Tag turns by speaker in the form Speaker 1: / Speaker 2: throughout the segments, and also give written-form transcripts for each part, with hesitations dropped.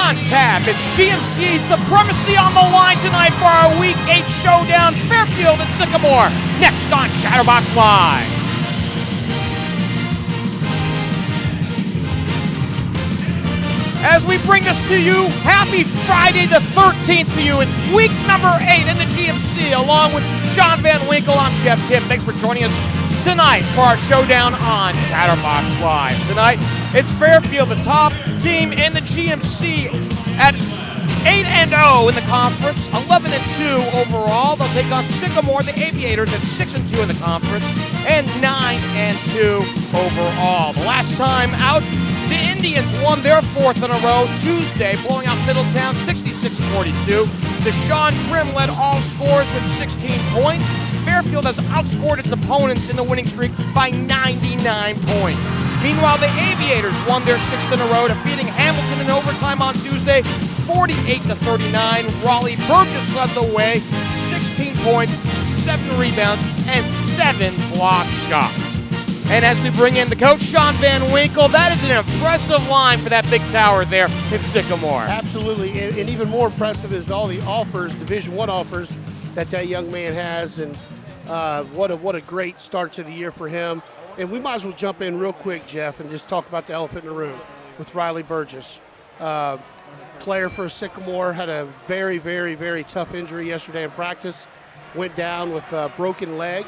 Speaker 1: on tap. It's GMC supremacy on the line tonight for our Week 8 showdown. Fairfield and Sycamore next on Chatterbox Live. As we bring this to you, happy Friday the 13th to you. It's week number 8 in the GMC, along with Sean Van Winkle. I'm Geoff Kim. Thanks for joining us tonight for our showdown on Chatterbox Live. Tonight, it's Fairfield, the top team in the GMC, at 8-0 in the conference, 11-2 overall. They'll take on Sycamore, the Aviators, at 6-2 in the conference, and 9-2 overall. The last time out, the Indians won their 4th in a row Tuesday, blowing out Middletown 66-42. Deshawne Crim led all scores with 16 points. Fairfield has outscored its opponents in the winning streak by 99 points. Meanwhile, the Aviators won their 6th in a row, defeating Hamilton in overtime on Tuesday, 48-39. Raleigh Burgess led the way, 16 points, 7 rebounds, and 7 block shots. And as we bring in the coach, Sean Van Winkle, that is an impressive line for that big tower there in Sycamore.
Speaker 2: Absolutely, and even more impressive is all the offers, Division I offers, that young man has, and what a great start to the year for him. And we might as well jump in real quick, Jeff, and just talk about the elephant in the room with Riley Burgess. Player for Sycamore, had a very, very, very tough injury yesterday in practice. Went down with a broken leg.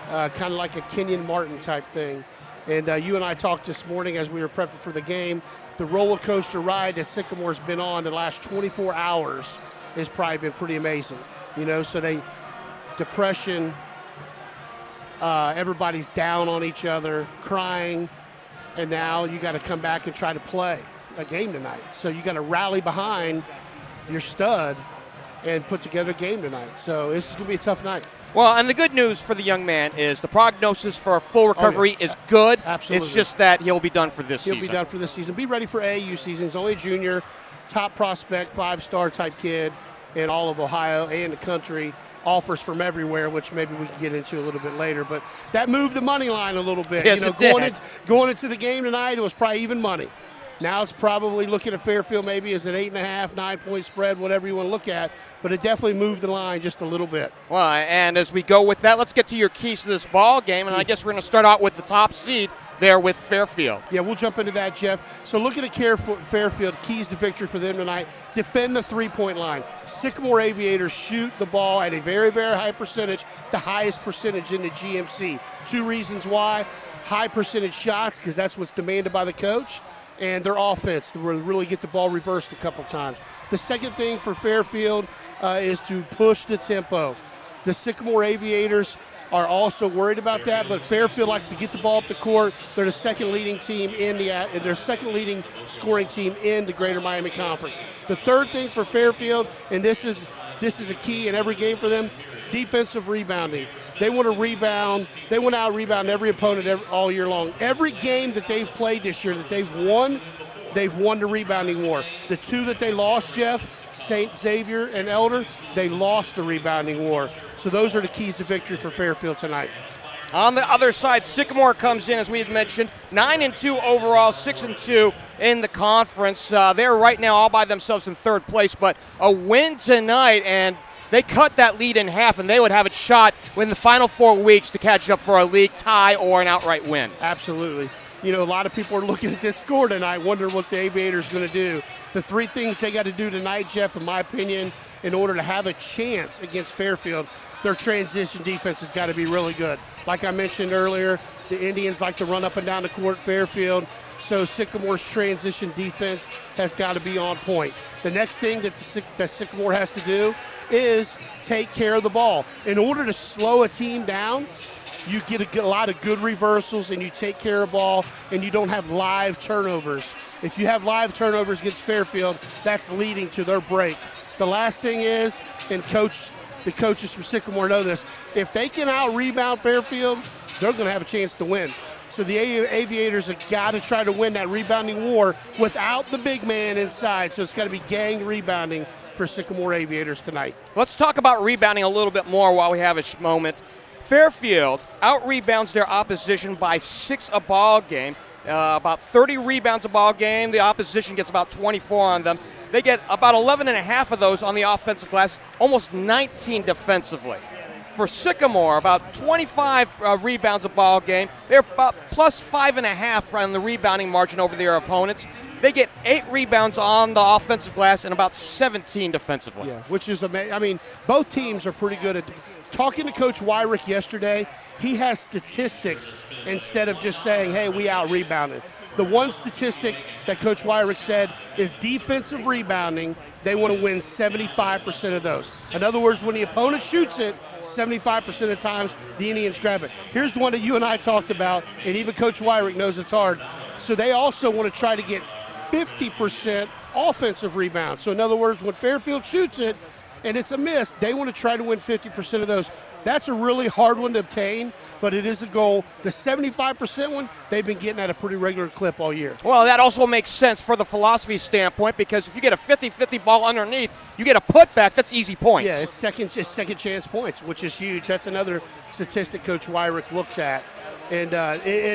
Speaker 2: Kind of like a Kenyon Martin type thing. And you and I talked this morning as we were prepping for the game. The roller coaster ride that Sycamore's been on the last 24 hours has probably been pretty amazing. You know, so depression, everybody's down on each other, crying, and now you got to come back and try to play a game tonight. So you got to rally behind your stud and put together a game tonight. So this is going to be a tough night.
Speaker 1: Well, and the good news for the young man is the prognosis for a full recovery is good.
Speaker 2: Absolutely.
Speaker 1: It's just that he'll be done for this season.
Speaker 2: He'll be done for this season. Be ready for AAU season. He's only a junior, top prospect, 5-star type kid in all of Ohio and the country. Offers from everywhere, which maybe we can get into a little bit later. But that moved the money line a little bit.
Speaker 1: Yes, it did.
Speaker 2: Going into the game tonight, it was probably even money. Now it's probably looking at Fairfield maybe as an 8.5, 9-point spread, whatever you want to look at. But it definitely moved the line just a little bit.
Speaker 1: Well, and as we go with that, let's get to your keys to this ball game. And I guess we're going to start out with the top seed there with Fairfield.
Speaker 2: Yeah, we'll jump into that, Jeff. So looking at Fairfield, keys to victory for them tonight, defend the three-point line. Sycamore Aviators shoot the ball at a very, very high percentage, the highest percentage in the GMC. 2 reasons why. High percentage shots, because that's what's demanded by the coach, and their offense to really get the ball reversed a couple times. The second thing for Fairfield is to push the tempo. The Sycamore Aviators are also worried about that, but Fairfield likes to get the ball up the court. They're the second leading team they're second leading scoring team in the Greater Miami Conference. The third thing for Fairfield, and this is a key in every game for them, defensive rebounding. They want to rebound. They want to out-rebound every opponent all year long. Every game that they've played this year that they've won the rebounding war. The 2 that they lost, Jeff, St. Xavier and Elder, they lost the rebounding war. So those are the keys to victory for Fairfield tonight.
Speaker 1: On the other side, Sycamore comes in, as we had mentioned, 9-2 overall, 6-2 in the conference. They're right now all by themselves in 3rd place, but a win tonight, and they cut that lead in half, and they would have a shot in the final 4 weeks to catch up for a league tie or an outright win.
Speaker 2: Absolutely. You know, a lot of people are looking at this score tonight, wondering what the Aviators are going to do. The 3 things they got to do tonight, Jeff, in my opinion, in order to have a chance against Fairfield, their transition defense has got to be really good. Like I mentioned earlier, the Indians like to run up and down the court, Fairfield, so Sycamore's transition defense has got to be on point. The next thing that Sycamore has to do is take care of the ball. In order to slow a team down, you get a lot of good reversals and you take care of the ball and you don't have live turnovers. If you have live turnovers against Fairfield, that's leading to their break. The last thing is, and the coaches from Sycamore know this, if they can out-rebound Fairfield, they're going to have a chance to win. So the Aviators have got to try to win that rebounding war without the big man inside. So it's got to be gang rebounding for Sycamore Aviators tonight.
Speaker 1: Let's talk about rebounding a little bit more while we have a moment. Fairfield out-rebounds their opposition by 6 a ball game. About 30 rebounds a ball game. The opposition gets about 24 on them. They get about 11.5 of those on the offensive glass, almost 19 defensively. For Sycamore, about 25 rebounds a ball game. They're about plus 5.5 on the rebounding margin over their opponents. They get 8 rebounds on the offensive glass and about 17 defensively.
Speaker 2: Yeah, which is amazing. I mean, both teams are pretty good at talking to Coach Wyrick yesterday. He has statistics instead of just saying, hey, we out-rebounded. The one statistic that Coach Wyrick said is defensive rebounding. They want to win 75% of those. In other words, when the opponent shoots it, 75% of the times the Indians grab it. Here's the one that you and I talked about, and even Coach Wyrick knows it's hard. So they also want to try to get 50% offensive rebounds. So in other words, when Fairfield shoots it and it's a miss, they want to try to win 50% of those. That's a really hard one to obtain, but it is a goal. The 75% one, they've been getting at a pretty regular clip all year.
Speaker 1: Well, that also makes sense for the philosophy standpoint, because if you get a 50-50 ball underneath, you get a putback, that's easy points.
Speaker 2: Yeah, it's second chance points, which is huge. That's another statistic Coach Wyrick looks at. And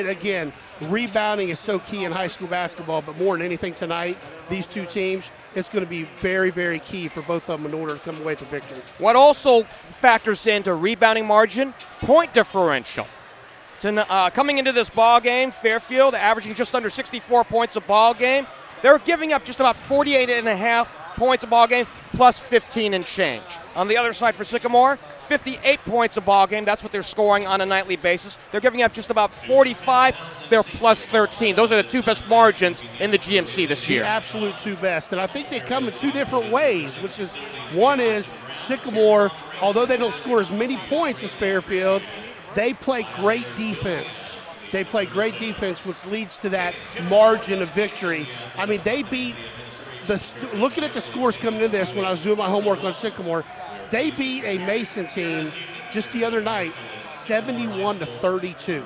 Speaker 2: again, rebounding is so key in high school basketball, but more than anything tonight, these two teams, it's going to be very, very key for both of them in order to come away with a victory.
Speaker 1: What also factors into rebounding margin? Point differential. Coming into this ball game, Fairfield averaging just under 64 points a ball game. They're giving up just about 48.5 points a ball game, plus 15 and change. On the other side for Sycamore, 58 points a ball game. That's what they're scoring on a nightly basis. They're giving up just about 45. They're plus 13. Those are the two best margins in the GMC this year.
Speaker 2: The absolute two best. And I think they come in two different ways, which is one is Sycamore, although they don't score as many points as Fairfield, they play great defense. They play great defense, which leads to that margin of victory. I mean, they beat looking at the scores coming in this when I was doing my homework on Sycamore, they beat a Mason team just the other night, 71-32.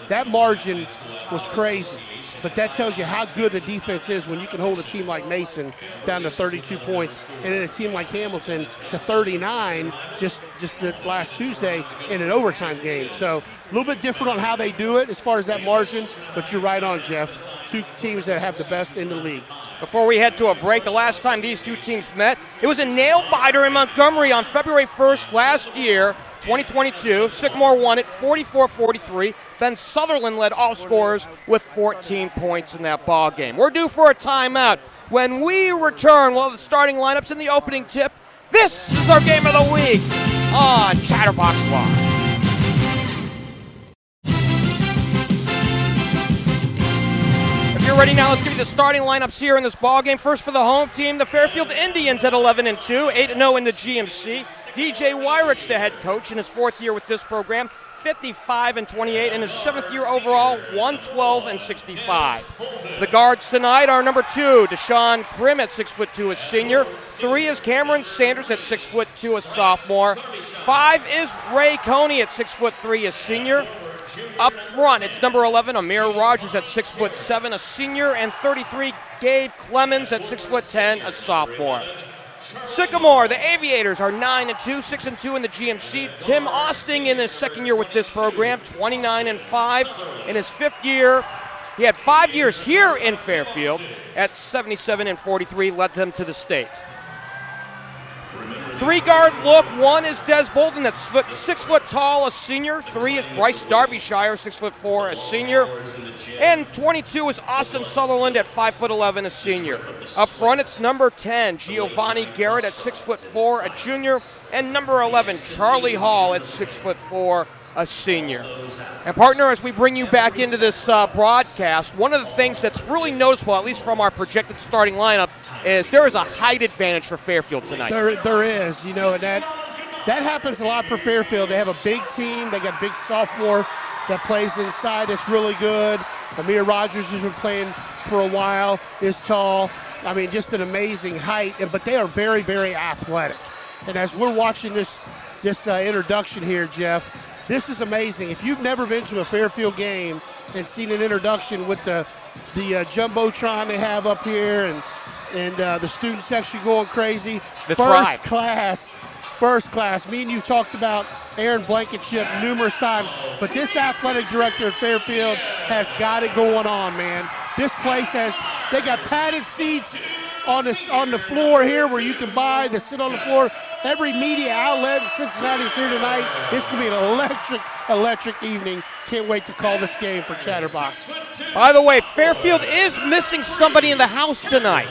Speaker 2: That margin was crazy, but that tells you how good the defense is when you can hold a team like Mason down to 32 points, and then a team like Hamilton to 39 just the last Tuesday in an overtime game. So a little bit different on how they do it as far as that margin, but you're right on, Geoff. Two teams that have the best in the league.
Speaker 1: Before we head to a break, the last time these two teams met, it was a nail-biter in Montgomery on February 1st last year, 2022. Sycamore won it 44-43. Then Sutherland led all scorers with 14 points in that ball game. We're due for a timeout. When we return, we'll have the starting lineups in the opening tip. This is our game of the week on Chatterbox Live. You're ready now. Let's give you the starting lineups here in this ball game. First for the home team, the Fairfield Indians at 11-2, 8-0 in the GMC. DJ Wyrick's the head coach in his fourth year with this program, 55-28, in his seventh year overall, 112-65. The guards tonight are number 2, Deshawne Crim at 6'2", a senior. 3 is Cameron Sanders at 6'2", a sophomore. 5 is Ray Coney at 6'3", a senior. Up front, it's number 11, Amir Rogers at 6'7", a senior, and 33, Gabe Clemens at 6'10", a sophomore. Sycamore, the Aviators, are 9-2, 6-2 in the GMC. Tim Austin in his second year with this program, 29-5. In his fifth year, he had 5 years here in Fairfield at 77-43, led them to the state. 3-guard look. 1 is Des Bolden, that's 6 foot tall, a senior. 3 is Bryce Darbyshire, 6'4", a senior. And 22 is Austin Sutherland at 5'11", a senior. Up front, it's number 10, Giovanni Garrett at 6'4", a junior. And number 11, Charlie Hall at 6'4", a senior. And partner, as we bring you back into this broadcast, one of the things that's really noticeable, at least from our projected starting lineup, is there is a height advantage for Fairfield tonight.
Speaker 2: There is, and that happens a lot for Fairfield. They have a big team. They got a big sophomore that plays inside that's really good. Amir Rogers, who's been playing for a while, is tall. I mean, just an amazing height, but they are very, very athletic. And as we're watching this introduction here, Geoff, this is amazing. If you've never been to a Fairfield game and seen an introduction with the Jumbotron they have up here and the student section going crazy. First class. Me and you talked about Aaron Blankenship numerous times, but this athletic director at Fairfield has got it going on, man. This place they got padded seats on the floor here where you can buy to sit on the floor. Every media outlet in Cincinnati is here tonight. This could be an electric evening. Can't wait to call this game for Chatterbox.
Speaker 1: By the way, Fairfield is missing somebody in the house tonight.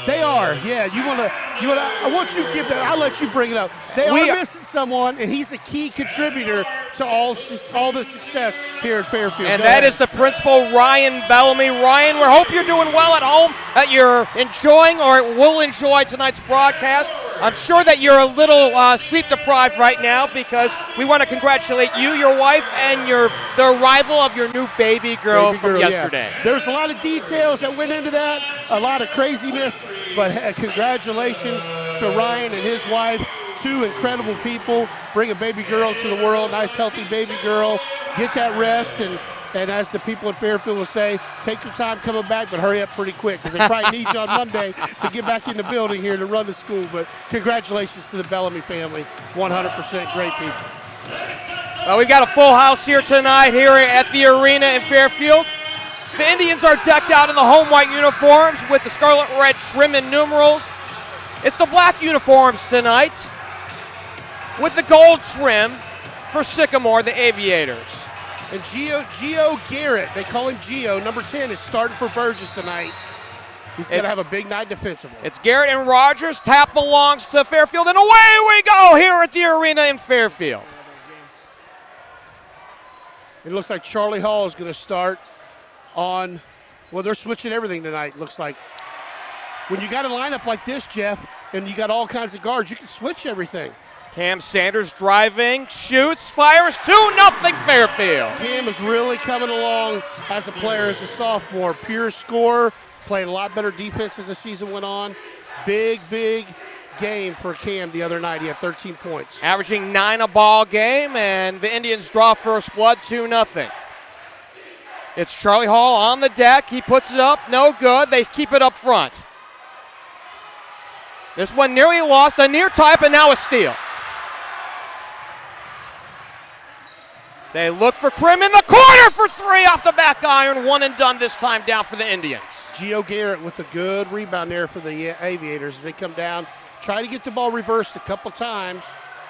Speaker 2: They are, yeah. I want you to give that. I'll let you bring it up. They are missing someone, and he's a key contributor to all the success here at Fairfield.
Speaker 1: And that is the principal, Ryan Bellamy. Ryan, we hope you're doing well at home, that you're enjoying or will enjoy tonight's broadcast. I'm sure that you're a little sleep deprived right now because we want to congratulate you, your wife, and the arrival of your new baby girl from yesterday.
Speaker 2: Yeah. There's a lot of details that went into that, a lot of craziness, but congratulations to Ryan and his wife. Two incredible people. Bring a baby girl to the world, nice healthy baby girl. Get that rest, and as the people in Fairfield will say, take your time coming back, but hurry up pretty quick because they probably need you on Monday to get back in the building here to run the school. But congratulations to the Bellamy family. 100% great people.
Speaker 1: Well, we got a full house here tonight here at the arena in Fairfield. The Indians are decked out in the home white uniforms with the scarlet red trim and numerals. It's the black uniforms tonight with the gold trim for Sycamore, the Aviators.
Speaker 2: And Geo Garrett, they call him Geo, number 10, is starting for Burgess tonight. He's going to have a big night defensively.
Speaker 1: It's Garrett and Rogers. Tap belongs to Fairfield, and away we go here at the arena in Fairfield.
Speaker 2: It looks like Charlie Hall is going to start on, well, they're switching everything tonight, looks like. When you got a lineup like this, Jeff, and you got all kinds of guards, you can switch everything.
Speaker 1: Cam Sanders driving, shoots, fires, 2-0 Fairfield.
Speaker 2: Cam is really coming along as a player, as a sophomore. Pure scorer, played a lot better defense as the season went on. Big game for Cam the other night. He had 13 points.
Speaker 1: Averaging 9 a ball game, and the Indians draw first blood, 2-0. It's Charlie Hall on the deck. He puts it up, no good. They keep it up front. This one nearly lost, a near tie, but now a steal. They look for Crim in the corner for 3 off the back iron. One and done this time down for the Indians.
Speaker 2: Geo Garrett with a good rebound there for the Aviators as they come down. Try to get the ball reversed a couple times.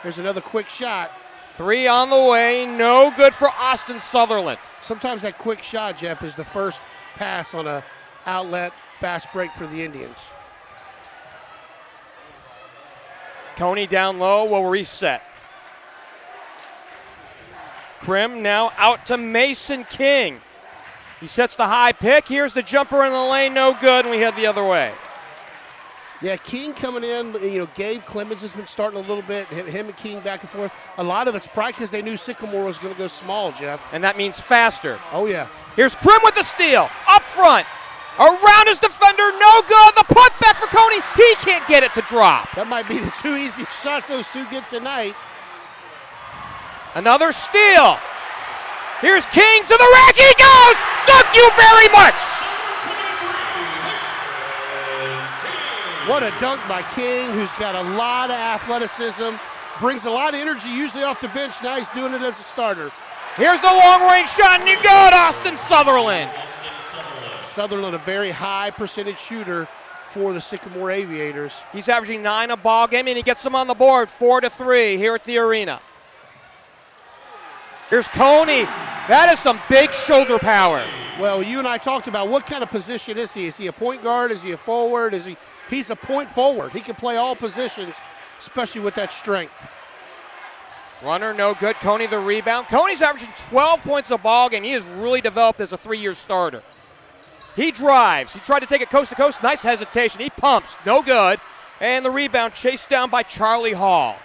Speaker 2: There's another quick shot.
Speaker 1: 3 on the way, no good for Austin Sutherland.
Speaker 2: Sometimes that quick shot, Jeff, is the first pass on a outlet fast break for the Indians.
Speaker 1: Coney down low will reset. Crim now out to Mason King. He sets the high pick. Here's the jumper in the lane, no good, and we head the other way.
Speaker 2: Yeah, King coming in, Gabe Clemens has been starting a little bit, him and King back and forth. A lot of it's probably because they knew Sycamore was going to go small, Jeff.
Speaker 1: And that means faster.
Speaker 2: Oh, yeah.
Speaker 1: Here's Crim with the steal, up front. Around his defender, no good. The putback for Coney. He can't get it to drop.
Speaker 2: That might be the 2 easy shots those two get tonight.
Speaker 1: Another steal. Here's King to the rack. He goes. Thank you very much.
Speaker 2: What a dunk by King, who's got a lot of athleticism, brings a lot of energy, usually off the bench. Now he's doing it as a starter.
Speaker 1: Here's the long-range shot, and you got Austin Sutherland.
Speaker 2: Sutherland, a very high percentage shooter for the Sycamore Aviators.
Speaker 1: He's averaging 9 a ball game, and he gets them on the board, 4-3 here at the arena. Here's Coney. That is some big shoulder power.
Speaker 2: Well, you and I talked about what kind of position is he? Is he a point guard? Is he a forward? He's a point forward. He can play all positions, especially with that strength.
Speaker 1: Runner, no good. Coney the rebound. Coney's averaging 12 points a ball game. He has really developed as a 3-year starter. He drives. He tried to take it coast to coast. Nice hesitation. He pumps. No good. And the rebound chased down by Charlie Hall.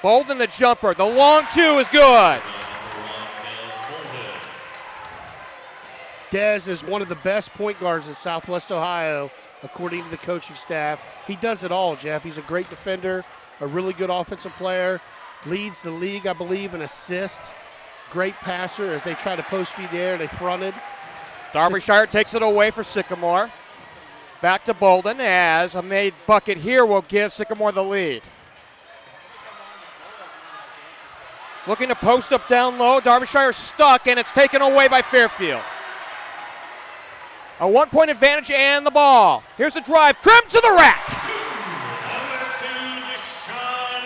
Speaker 1: Bolden the jumper. The long 2 is good.
Speaker 2: Dez is one of the best point guards in Southwest Ohio, according to the coaching staff. He does it all, Jeff. He's a great defender, a really good offensive player, leads the league, I believe, in assists. Great passer as they try to post feed there. They fronted.
Speaker 1: Derbyshire takes it away for Sycamore. Back to Bolden as a made bucket here will give Sycamore the lead. Looking to post up down low. Derbyshire stuck, and it's taken away by Fairfield. A 1-point advantage and the ball. Here's the drive. Crim to the rack.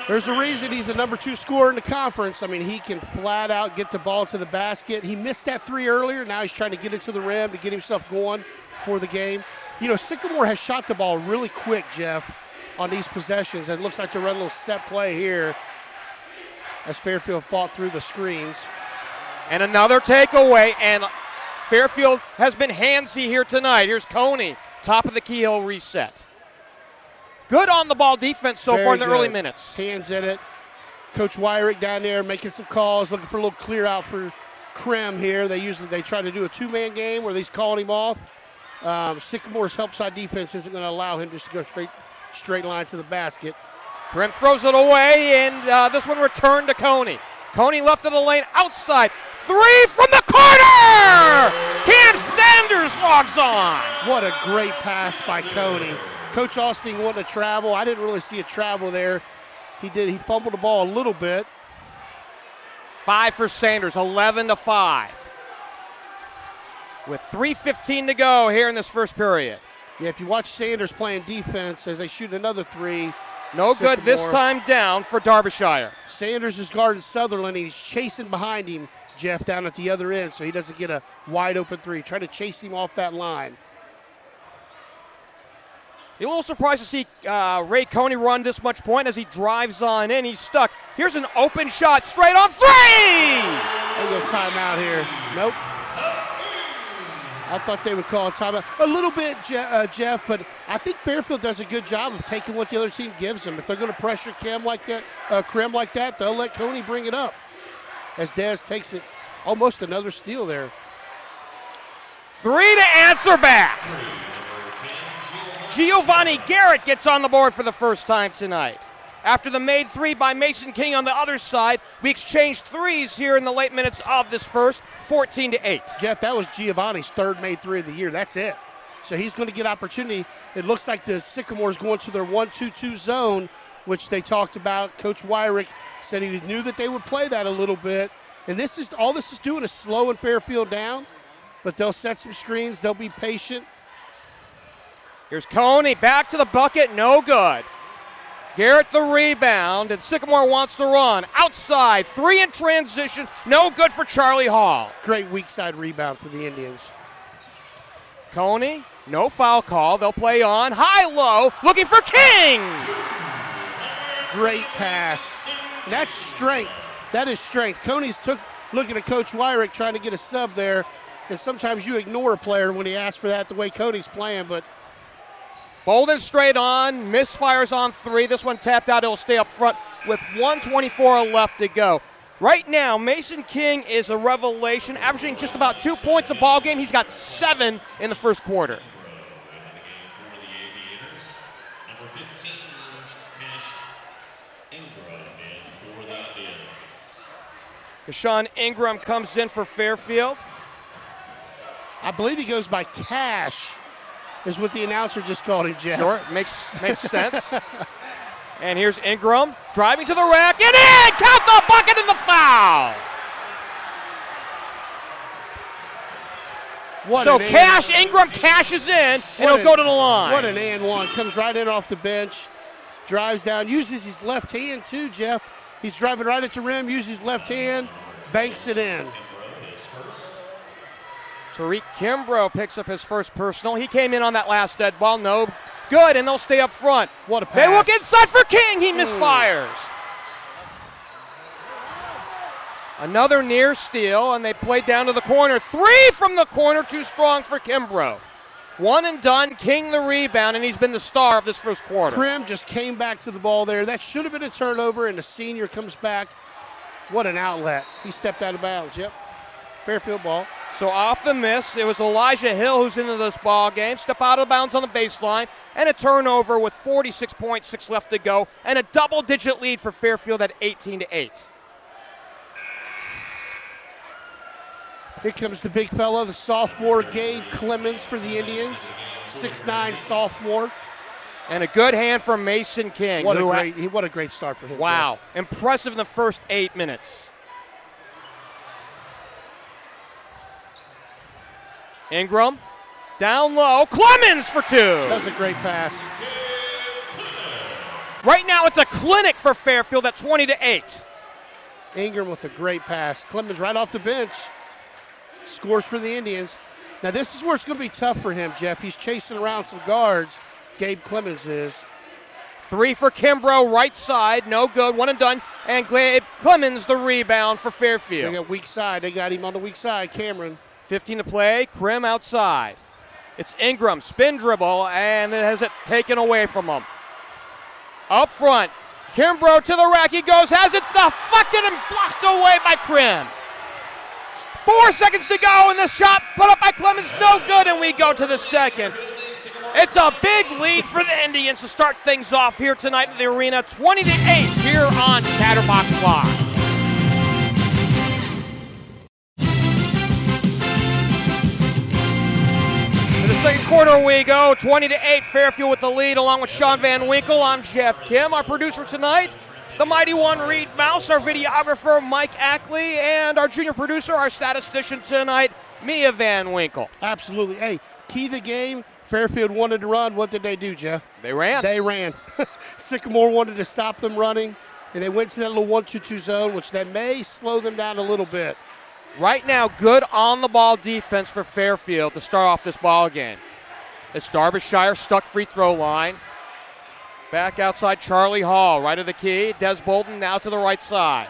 Speaker 2: There's a reason he's the number 2 scorer in the conference. I mean, he can flat out get the ball to the basket. He missed that 3 earlier. Now he's trying to get it to the rim to get himself going for the game. You know, Sycamore has shot the ball really quick, Jeff, on these possessions. It looks like they're running a little set play here as Fairfield fought through the screens.
Speaker 1: And another takeaway, and Fairfield has been handsy here tonight. Here's Coney, top of the keyhole reset. Good on-the-ball defense so far in the early minutes.
Speaker 2: Hands in it. Coach Wyrick down there making some calls, looking for a little clear out for Crim here. They try to do a 2-man game where he's calling him off. Sycamore's help side defense isn't going to allow him just to go straight line to the basket.
Speaker 1: Crim throws it away, and this one returned to Coney. Coney left of the lane outside. 3 from the corner! Cam Sanders logs on.
Speaker 2: What a great pass by Coney. Coach Austin wanted to travel. I didn't really see a travel there. He did. He fumbled the ball a little bit.
Speaker 1: 5 for Sanders, 11-5. With 3:15 to go here in this first period.
Speaker 2: Yeah, if you watch Sanders playing defense as they shoot another 3.
Speaker 1: No good this time down for Derbyshire.
Speaker 2: Sanders is guarding Sutherland. He's chasing behind him, Jeff, down at the other end, so he doesn't get a wide open 3. Trying to chase him off that line.
Speaker 1: You're a little surprised to see Ray Coney run this much point as he drives on in. He's stuck. Here's an open shot straight on 3!
Speaker 2: They go timeout here. Nope. I thought they would call a timeout. A little bit, Jeff, but I think Fairfield does a good job of taking what the other team gives them. If they're going to pressure Crim like that, they'll let Coney bring it up. As Dez takes it, almost another steal there.
Speaker 1: 3 to answer back. Giovanni Garrett gets on the board for the first time tonight. After the made 3 by Mason King on the other side, we exchanged 3s here in the late minutes of this first, 14-8.
Speaker 2: Jeff, that was Giovanni's 3rd made 3 of the year. That's it. So he's going to get opportunity. It looks like the Sycamore's going to their 1-2-2 zone, which they talked about. Coach Wyrick said he knew that they would play that a little bit. And this is doing is slowing Fairfield down, but they'll set some screens. They'll be patient.
Speaker 1: Here's Coney back to the bucket, no good. Garrett the rebound, and Sycamore wants to run. Outside, 3 in transition, no good for Charlie Hall.
Speaker 2: Great weak side rebound for the Indians.
Speaker 1: Coney, no foul call. They'll play on. High-low, looking for King.
Speaker 2: Great pass. That's strength. That is strength. Coney's looking at Coach Wyrick trying to get a sub there, and sometimes you ignore a player when he asks for that the way Coney's playing, but
Speaker 1: Bolden straight on, misfires on 3. This one tapped out. It'll stay up front with 1:24 left to go. Right now, Mason King is a revelation, averaging just about 2 points a ball game. He's got 7 in the first quarter. Deshawne Ingram comes in for Fairfield.
Speaker 2: I believe he goes by Cash, is what the announcer just called him, Jeff.
Speaker 1: Sure, makes sense. And here's Ingram driving to the rack and in! Count the bucket and the foul! Ingram cashes in, and he'll go to the line.
Speaker 2: What an and one. Comes right in off the bench, drives down, uses his left hand too, Jeff. He's driving right at the rim, uses his left hand, banks it in.
Speaker 1: Tariq Kimbrough picks up his first personal. He came in on that last dead ball. No good, and they'll stay up front.
Speaker 2: What a pass.
Speaker 1: They look inside for King. He misfires. Another near steal, and they play down to the corner. 3 from the corner, too strong for Kimbrough. 1 and done. King the rebound, and he's been the star of this first quarter.
Speaker 2: Crim just came back to the ball there. That should have been a turnover, and the senior comes back. What an outlet. He stepped out of bounds. Yep. Fairfield ball.
Speaker 1: So off the miss, it was Elijah Hill who's into this ball game. Step out of bounds on the baseline, and a turnover with 46.6 left to go, and a double-digit lead for Fairfield at 18-8.
Speaker 2: Here comes the big fella, the sophomore Gabe Clemens for the Indians. 6'9" sophomore.
Speaker 1: And a good hand from Mason King.
Speaker 2: What a great start for him.
Speaker 1: Wow. Yeah. Impressive in the first 8 minutes. Ingram Down low, Clemens for 2.
Speaker 2: That was a great pass.
Speaker 1: Right now it's a clinic for Fairfield at 20-8.
Speaker 2: Ingram with a great pass. Clemens right off the bench. Scores for the Indians. Now this is where it's going to be tough for him, Jeff. He's chasing around some guards. Gabe Clemens is.
Speaker 1: 3 for Kimbrough, right side, no good, 1 and done. And Gabe Clemens the rebound for Fairfield.
Speaker 2: They got weak side. They got him on the weak side, Cameron.
Speaker 1: 15 to play, Crim outside. It's Ingram, spin dribble, and it has it taken away from him. Up front, Kimbrough to the rack, he goes, has it deflected and blocked away by Crim. 4 seconds to go, and the shot put up by Clemens, no good, and we go to the second. It's a big lead for the Indians to start things off here tonight in the arena, 20-8 here on Chatterbox Live. To the second quarter we go, 20-8, Fairfield with the lead along with Sean Van Winkle. I'm Geoff Kim, our producer tonight, the mighty one Reed Mouse, our videographer Mike Ackley, and our junior producer, our statistician tonight, Mia Van Winkle.
Speaker 2: Absolutely. Hey, key the game. Fairfield wanted to run. What did they do, Jeff?
Speaker 1: They ran.
Speaker 2: They ran. Sycamore wanted to stop them running, and they went to that little 1-2-2 zone, which that may slow them down a little bit.
Speaker 1: Right now, good on-the-ball defense for Fairfield to start off this ball game. It's Derbyshire stuck free throw line. Back outside Charlie Hall, right of the key. Des Bolden now to the right side.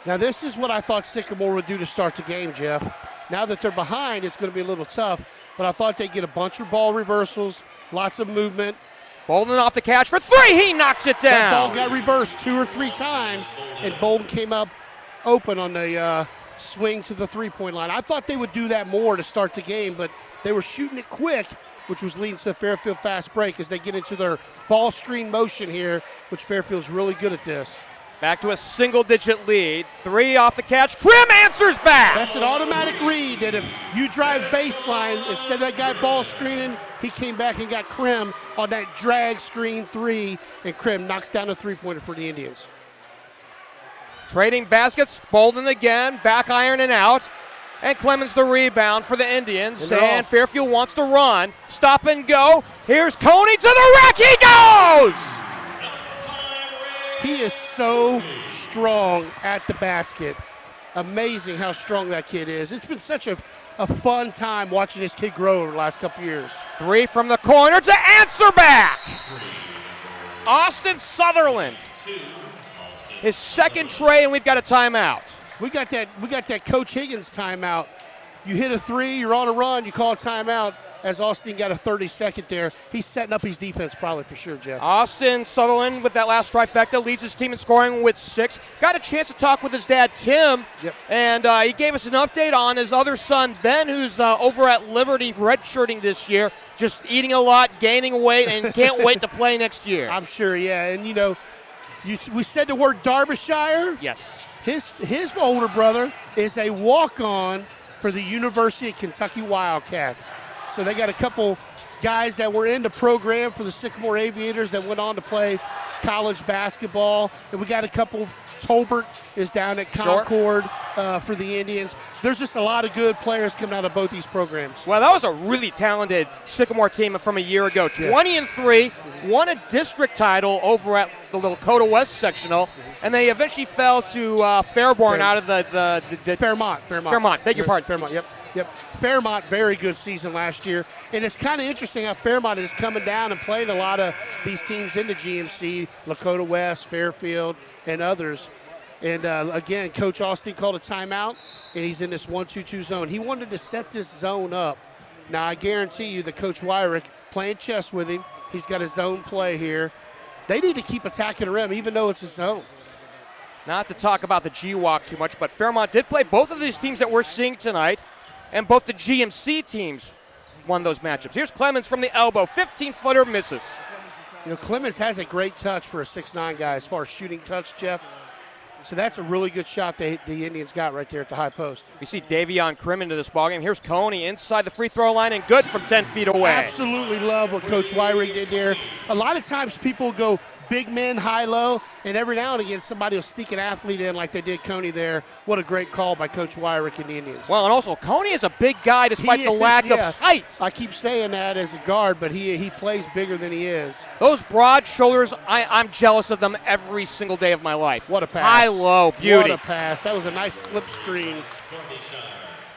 Speaker 2: Now this is what I thought Sycamore would do to start the game, Jeff. Now that they're behind, it's going to be a little tough, but I thought they'd get a bunch of ball reversals, lots of movement.
Speaker 1: Bolden off the catch for 3, he knocks it down.
Speaker 2: That ball got reversed 2 or 3 times, and Bolden came up open on the swing to the three-point line. I thought they would do that more to start the game, but they were shooting it quick, which was leading to the Fairfield fast break as they get into their ball screen motion here, which Fairfield's really good at this.
Speaker 1: Back to a single-digit lead. 3 off the catch. Crim answers back.
Speaker 2: That's an automatic read that if you drive baseline, instead of that guy ball screening, he came back and got Crim on that drag screen 3, and Crim knocks down a three-pointer for the Indians.
Speaker 1: Trading baskets. Bolden again. Back iron and out. And Clemens the rebound for the Indians. And Fairfield wants to run. Stop and go. Here's Coney to the rack. He goes!
Speaker 2: He is so strong at the basket. Amazing how strong that kid is. It's been such a fun time watching this kid grow over the last couple years.
Speaker 1: 3 from the corner to answer back. Austin Sutherland. His second tray, and we've got a timeout.
Speaker 2: We got that Coach Higgins timeout. You hit a 3, you're on a run, you call a timeout. As Austin got a 30-second there. He's setting up his defense probably for sure, Jeff.
Speaker 1: Austin Sutherland with that last trifecta leads his team in scoring with 6. Got a chance to talk with his dad, Tim, and he gave us an update on his other son, Ben, who's over at Liberty redshirting this year, just eating a lot, gaining weight, and can't wait to play next year.
Speaker 2: I'm sure, yeah. And, you know, we said the word Derbyshire.
Speaker 1: Yes.
Speaker 2: His older brother is a walk-on for the University of Kentucky Wildcats. So they got a couple guys that were in the program for the Sycamore Aviators that went on to play college basketball. And we got a couple. Tolbert is down at Concord for the Indians. There's just a lot of good players coming out of both these programs.
Speaker 1: Well, that was a really talented Sycamore team from a year ago. 20-3, won a district title over at the Lakota West sectional, and they eventually fell to Fairborn out of the
Speaker 2: Fairmont.
Speaker 1: Beg your pardon.
Speaker 2: Fairmont, yep. Fairmont, very good season last year. And it's kind of interesting how Fairmont is coming down and playing a lot of these teams in the GMC, Lakota West, Fairfield, and others. And again, Coach Austin called a timeout, and he's in this 1-2-2 zone. He wanted to set this zone up. Now, I guarantee you that Coach Wyrick, playing chess with him, he's got a zone play here. They need to keep attacking the rim, even though it's a zone.
Speaker 1: Not to talk about the G-Walk too much, but Fairmont did play both of these teams that we're seeing tonight, and both the GMC teams won those matchups. Here's Clemens from the elbow, 15-footer misses.
Speaker 2: You know, Clemens has a great touch for a 6'9" guy as far as shooting touch, Jeff. So that's a really good shot the Indians got right there at the high post.
Speaker 1: We see Deshawne Crim into this ballgame. Here's Coney inside the free throw line and good from 10 feet away.
Speaker 2: Absolutely love what Coach Wyrick did there. A lot of times people go big men, high-low, and every now and again somebody will sneak an athlete in like they did Coney there. What a great call by Coach Wyrick and the Indians.
Speaker 1: Well, and also, Coney is a big guy despite the lack of height.
Speaker 2: I keep saying that as a guard, but he plays bigger than he is.
Speaker 1: Those broad shoulders, I'm jealous of them every single day of my life.
Speaker 2: What a pass.
Speaker 1: High-low beauty.
Speaker 2: What a pass. That was a nice slip screen.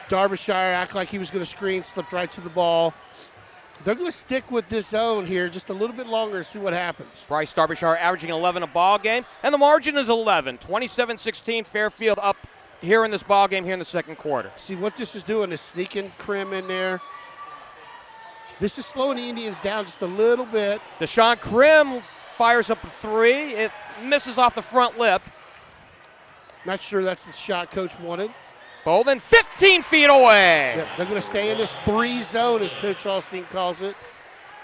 Speaker 2: Derbyshire acted like he was going to screen, slipped right to the ball. They're going to stick with this zone here just a little bit longer and see what happens.
Speaker 1: Bryce Derbyshire averaging 11 a ball game, and the margin is 11. 27-16, Fairfield up here in this ball game here in the second quarter.
Speaker 2: See what this is doing is sneaking Crim in there. This is slowing the Indians down just a little bit.
Speaker 1: Deshawne Crim fires up a three. It misses off the front lip.
Speaker 2: Not sure that's the shot Coach wanted.
Speaker 1: Bolden 15 feet away.
Speaker 2: Yep, they're going to stay in this 3 zone, as Coach Alstein calls it.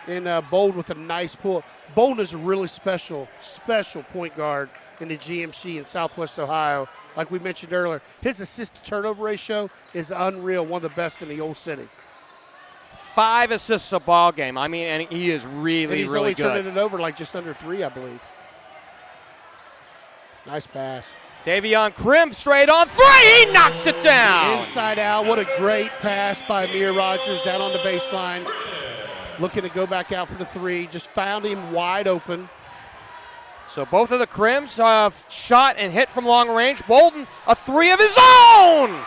Speaker 2: And Bolden with a nice pull. Bolden is a really special point guard in the GMC in Southwest Ohio. Like we mentioned earlier, his assist-to-turnover ratio is unreal, one of the best in the old city.
Speaker 1: 5 assists a ball game. I mean, and he is really,
Speaker 2: and he's
Speaker 1: really
Speaker 2: only
Speaker 1: good.
Speaker 2: turning it over like just under 3, I believe. Nice pass.
Speaker 1: Deshawne Crim straight on 3. He knocks it down.
Speaker 2: Inside out. What a great pass by Amir Rogers down on the baseline. Looking to go back out for the 3. Just found him wide open.
Speaker 1: So both of the Crims shot and hit from long range. Bolden, a 3 of his own.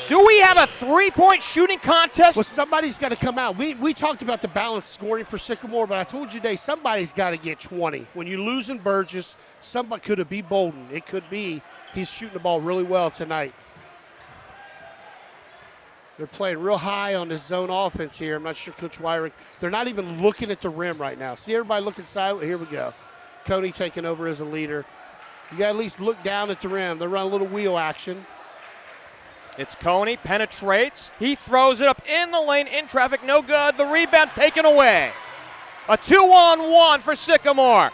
Speaker 1: Do we have a 3-point shooting contest?
Speaker 2: Well, somebody's got to come out. We talked about the balanced scoring for Sycamore, but I told you today somebody's got to get 20. When you lose in Burgess, somebody could it be Bolden. It could be he's shooting the ball really well tonight. They're playing real high on this zone offense here. I'm not sure Coach Wyrick. They're not even looking at the rim right now. See everybody looking sideways? Here we go. Coney taking over as a leader. You got to at least look down at the rim. They're running a little wheel action.
Speaker 1: It's Coney, penetrates. He throws it up in the lane, in traffic, no good. The rebound taken away. A 2-on-1 for Sycamore.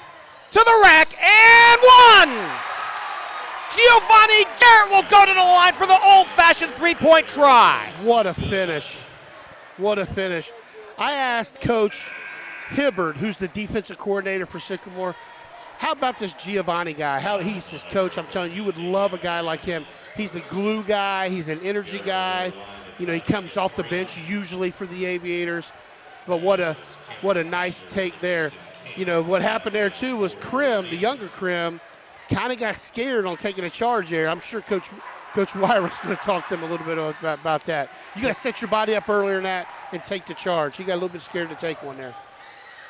Speaker 1: To the rack, and 1! Giovanni Garrett will go to the line for the old-fashioned 3-point try.
Speaker 2: What a finish. What a finish. I asked Coach Hibbard, who's the defensive coordinator for Sycamore, how about this Giovanni guy? He's his coach. I'm telling you, you would love a guy like him. He's a glue guy. He's an energy guy. You know, he comes off the bench usually for the Aviators. But what a nice take there. You know, what happened there, too, was Crim, the younger Crim, kind of got scared on taking a charge there. I'm sure Coach Wyrick's going to talk to him a little bit about that. You got to set your body up earlier than that and take the charge. He got a little bit scared to take one there.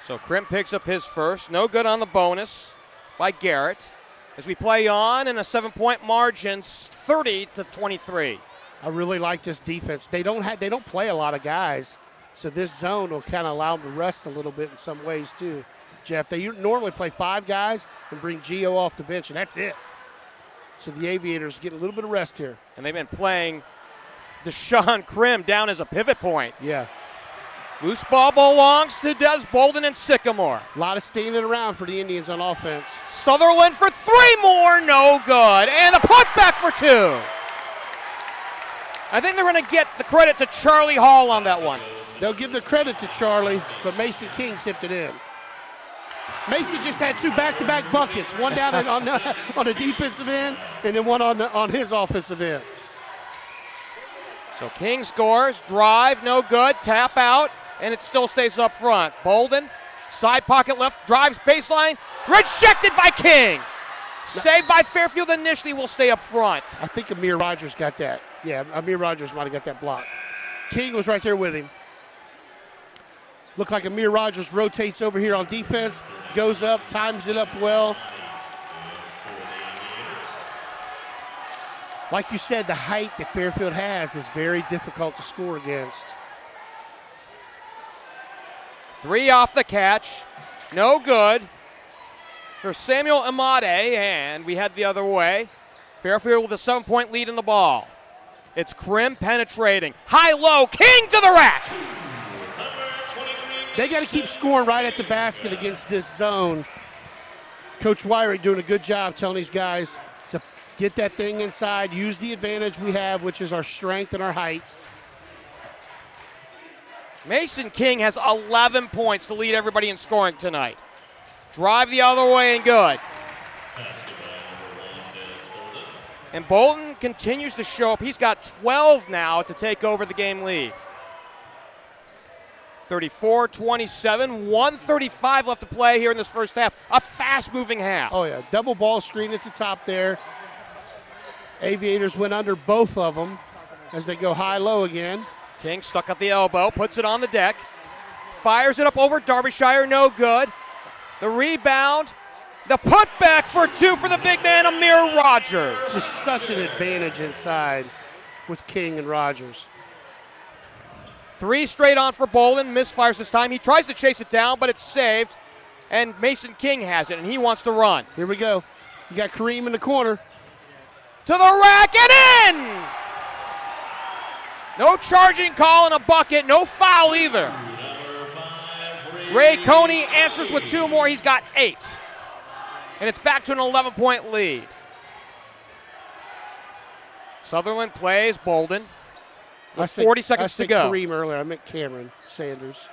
Speaker 1: So Crim picks up his first. No good on the bonus by Garrett. As we play on in a 7-point margin, 30-23.
Speaker 2: I really like this defense. They don't play a lot of guys, so this zone will kind of allow them to rest a little bit in some ways too. Jeff, they normally play 5 guys and bring Gio off the bench, and that's it. So the Aviators getting a little bit of rest here.
Speaker 1: And they've been playing Deshawne Crim down as a pivot point.
Speaker 2: Yeah.
Speaker 1: Loose ball belongs to Des Bolden and Sycamore.
Speaker 2: A lot of standing around for the Indians on offense.
Speaker 1: Sutherland for 3 more, no good. And the putback for 2. I think they're going to get the credit to Charlie Hall on that one.
Speaker 2: They'll give the credit to Charlie, but Mason King tipped it in. Mason just had 2 back-to-back buckets, one down on the defensive end and then one on his offensive end.
Speaker 1: So King scores, drive, no good, tap out, and it still stays up front. Bolden, side pocket left, drives baseline, rejected by King. Saved by Fairfield initially, will stay up front.
Speaker 2: I think Amir Rogers got that. Yeah, Amir Rogers might have got that block. King was right there with him. Looked like Amir Rogers rotates over here on defense, goes up, times it up well. Like you said, the height that Fairfield has is very difficult to score against.
Speaker 1: 3 off the catch, no good for Samuel Amade, and we head the other way. Fairfield with a 7-point lead in the ball. It's Crim penetrating. High-low, King to the rack.
Speaker 2: They got to keep scoring right at the basket against this zone. Coach Wyrick doing a good job telling these guys to get that thing inside, use the advantage we have, which is our strength and our height.
Speaker 1: Mason King has 11 points to lead everybody in scoring tonight. Drive the other way and good. And Bolton continues to show up. He's got 12 now to take over the game lead. 34-27, 1:35 left to play here in this first half. A fast-moving half.
Speaker 2: Oh, yeah. Double ball screen at the top there. Aviators went under both of them as they go high-low again.
Speaker 1: King stuck at the elbow, puts it on the deck. Fires it up over Derbyshire, no good. The rebound. The putback for two for the big man, Amir Rogers.
Speaker 2: Just such an advantage inside with King and Rogers.
Speaker 1: 3 straight on for Bolton. Misfires this time. He tries to chase it down, but it's saved. And Mason King has it, and he wants to run.
Speaker 2: Here we go. You got Kareem in the corner.
Speaker 1: To the rack and in! No charging call and a bucket. No foul either. Ray Coney answers with 2 more. He's got 8. And it's back to an 11-point lead. Sutherland plays Bolden with 40 seconds to go.
Speaker 2: Kareem earlier. I meant Cameron Sanders.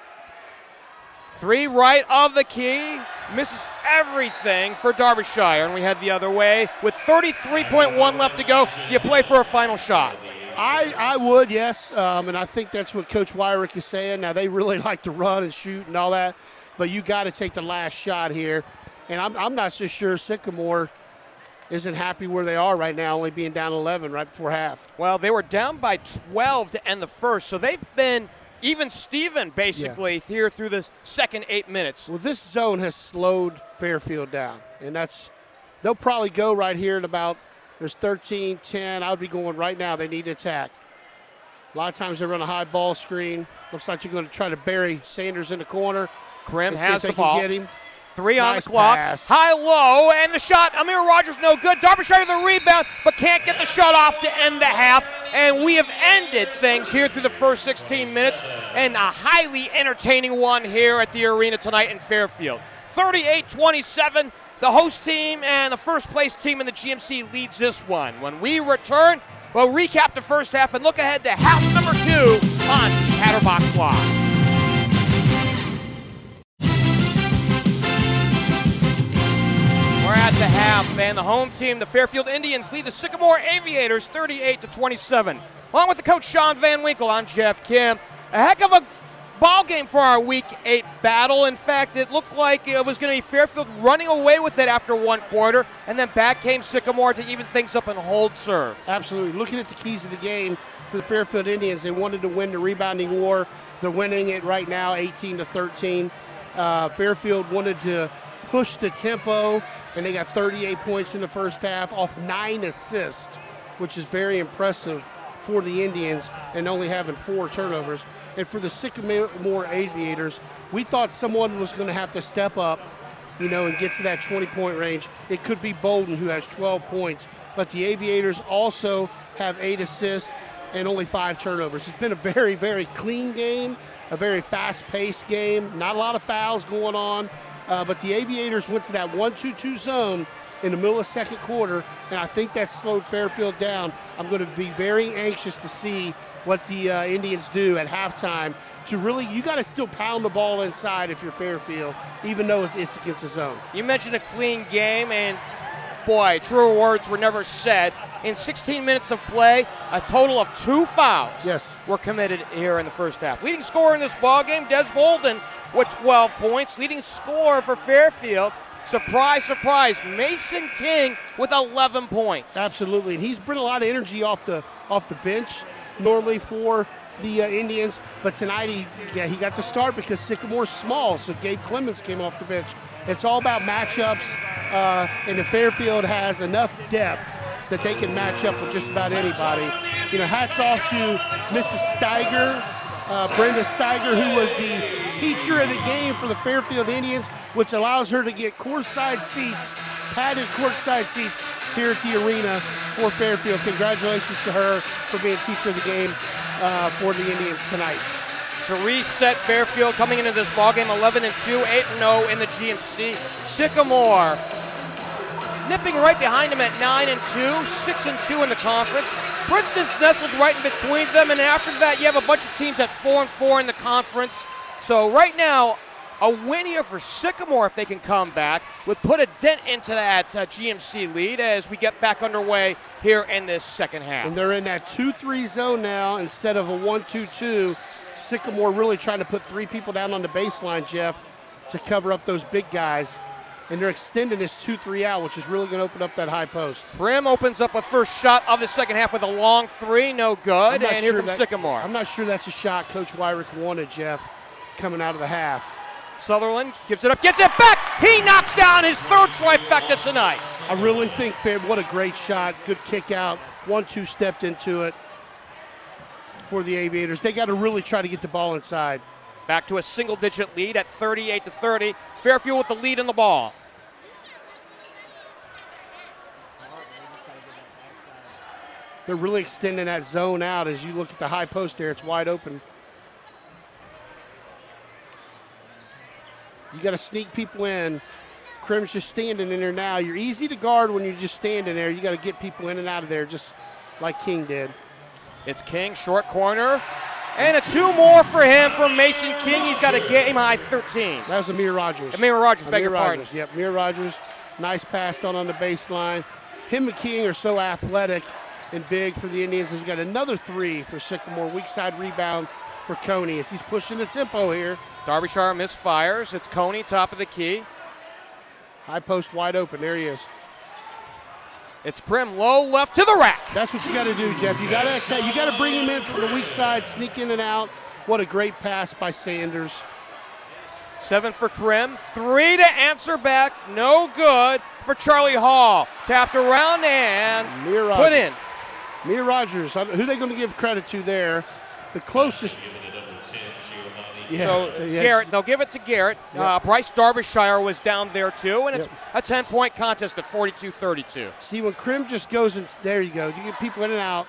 Speaker 1: 3 right of the key. Misses everything for Derbyshire. And we head the other way. With 33.1 left to go, you play for a final shot.
Speaker 2: I would, yes. And I think that's what Coach Wyrick is saying. Now, they really like to run and shoot and all that. But you got to take the last shot here. And I'm not so sure Sycamore isn't happy where they are right now, only being down 11 right before half.
Speaker 1: Well, they were down by 12 to end the first, so they've been even Steven basically here through the second 8 minutes.
Speaker 2: Well, this zone has slowed Fairfield down, and they'll probably go right here at about, there's 13, 10. I would be going right now. They need to attack. A lot of times they run a high ball screen. Looks like you're going to try to bury Sanders in the corner.
Speaker 1: Crim
Speaker 2: Let's
Speaker 1: has
Speaker 2: see if
Speaker 1: the
Speaker 2: they can
Speaker 1: ball.
Speaker 2: get him.
Speaker 1: 3 on
Speaker 2: Nice
Speaker 1: the clock.
Speaker 2: pass.
Speaker 1: High-low, and the shot. Amir Rogers no good. Derbyshire the rebound, but can't get the shot off to end the half. And we have ended things here through the first 16 minutes, and a highly entertaining one here at the arena tonight in Fairfield. 38-27, the host team and the first place team in the GMC leads this one. When we return, we'll recap the first half and look ahead to half number 2 on Chatterbox Live. We're at the half, and the home team, the Fairfield Indians, lead the Sycamore Aviators 38-27. Along with the coach, Sean Van Winkle, I'm Geoff Kim. A heck of a ball game for our Week 8 battle. In fact, it looked like it was going to be Fairfield running away with it after 1 quarter, and then back came Sycamore to even things up and hold serve.
Speaker 2: Absolutely. Looking at the keys of the game for the Fairfield Indians, they wanted to win the rebounding war. They're winning it right now, 18-13. Fairfield wanted to push the tempo, and they got 38 points in the first half off 9 assists, which is very impressive for the Indians, and only having 4 turnovers. And for the Sycamore Aviators, we thought someone was going to have to step up, and get to that 20-point range. It could be Bolden, who has 12 points, but the Aviators also have 8 assists and only 5 turnovers. It's been a very, very clean game, a very fast-paced game, not a lot of fouls going on. But the Aviators went to that 1-2-2 zone in the middle of the second quarter, and I think that slowed Fairfield down. I'm going to be very anxious to see what the Indians do at halftime to really, you got to still pound the ball inside if you're Fairfield, even though it's against the zone.
Speaker 1: You mentioned a clean game, and boy, truer words were never said. In 16 minutes of play, a total of 2 fouls were committed here in the first half. Leading scorer in this ballgame, Des Bolden, with 12 points. Leading scorer for Fairfield, surprise, surprise, Mason King with 11 points.
Speaker 2: Absolutely, and he's brought a lot of energy off the bench normally for the Indians, but tonight he got to start because Sycamore's small, so Gabe Clemens came off the bench. It's all about matchups, and the Fairfield has enough depth that they can match up with just about anybody. Hats off to Mrs. Steiger, Brenda Steiger, who was the teacher of the game for the Fairfield Indians, which allows her to get courtside seats, padded courtside seats here at the arena for Fairfield. Congratulations to her for being teacher of the game for the Indians tonight.
Speaker 1: To reset Fairfield coming into this ballgame 11-2, 8-0 in the GMC. Sycamore nipping right behind them at 9-2, 6-2 in the conference. Princeton's nestled right in between them, and after that, you have a bunch of teams at 4-4 in the conference. So right now, A win here for Sycamore, if they can come back, would put a dent into that GMC lead as we get back underway here in this second half.
Speaker 2: And they're in that 2-3 zone now instead of a 1-2-2. Sycamore really trying to put 3 people down on the baseline, Jeff, to cover up those big guys. And they're extending this 2-3 out, which is really going to open up that high post.
Speaker 1: Crim opens up a first shot of the second half with a long 3, no good. And here comes Sycamore.
Speaker 2: I'm not sure that's a shot Coach Wyrick wanted, Jeff, coming out of the half.
Speaker 1: Sutherland gives it up, gets it back. He knocks down his third trifecta tonight.
Speaker 2: I really think, what a great shot. Good kick out. 1-2 stepped into it for the Aviators. They got to really try to get the ball inside.
Speaker 1: Back to a single-digit lead at 38-30. Fairfield with the lead in the ball.
Speaker 2: They're really extending that zone out. As you look at the high post there, it's wide open. You got to sneak people in. Crim's just standing in there now. You're easy to guard when you're just standing there. You got to get people in and out of there just like King did.
Speaker 1: It's King, short corner. And a 2 more for him from Mason King. He's got a game-high 13.
Speaker 2: That was Amir Rogers.
Speaker 1: Amir Rogers, beg your pardon.
Speaker 2: Yep, Amir Rogers. Nice pass on the baseline. Him and King are so athletic and big for the Indians. He's got another 3 for Sycamore. Weak side rebound for Coney as he's pushing the tempo here.
Speaker 1: Derbyshire misfires. It's Coney, top of the key.
Speaker 2: High post wide open. There he is.
Speaker 1: It's Crim, low left to the rack.
Speaker 2: That's what you got to do, Jeff. You got to bring him in from the weak side, sneak in and out. What a great pass by Sanders.
Speaker 1: 7 for Crim, 3 to answer back, no good for Charlie Hall. Tapped around and put in.
Speaker 2: Amir Rogers, who are they going to give credit to there? The closest.
Speaker 1: Garrett, they'll give it to Garrett.
Speaker 2: Yep.
Speaker 1: Bryce Derbyshire was down there too, and it's a 10-point contest at 42-32.
Speaker 2: See, when Crim just goes in, there you go. You get people in and out.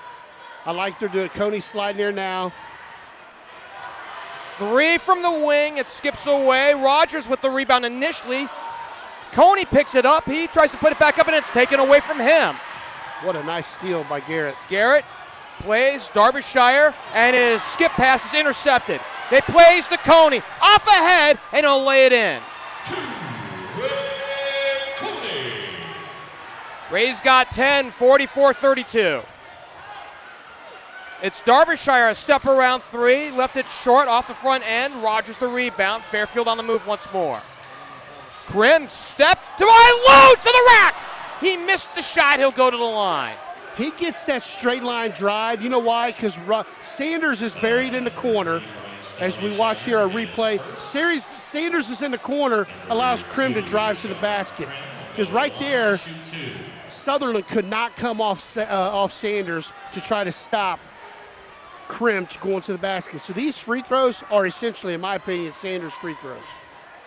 Speaker 2: I like they're doing it. Coney sliding there now.
Speaker 1: 3 from the wing. It skips away. Rogers with the rebound initially. Coney picks it up. He tries to put it back up, and it's taken away from him.
Speaker 2: What a nice steal by Garrett.
Speaker 1: Garrett plays Derbyshire, and his skip pass is intercepted. They plays to Coney, up ahead, and he'll lay it in. Ray's got 10, 44-32. It's Derbyshire, a step around 3, left it short off the front end. Rogers the rebound. Fairfield on the move once more. Crim, step to low to the rack. He missed the shot. He'll go to the line.
Speaker 2: He gets that straight line drive. You know why? Because Sanders is buried in the corner. As we watch here, our replay, Sanders is in the corner, allows Crim to drive to the basket. Because right there, Sutherland could not come off Sanders to try to stop Crim to going to the basket. So these free throws are essentially, in my opinion, Sanders free throws.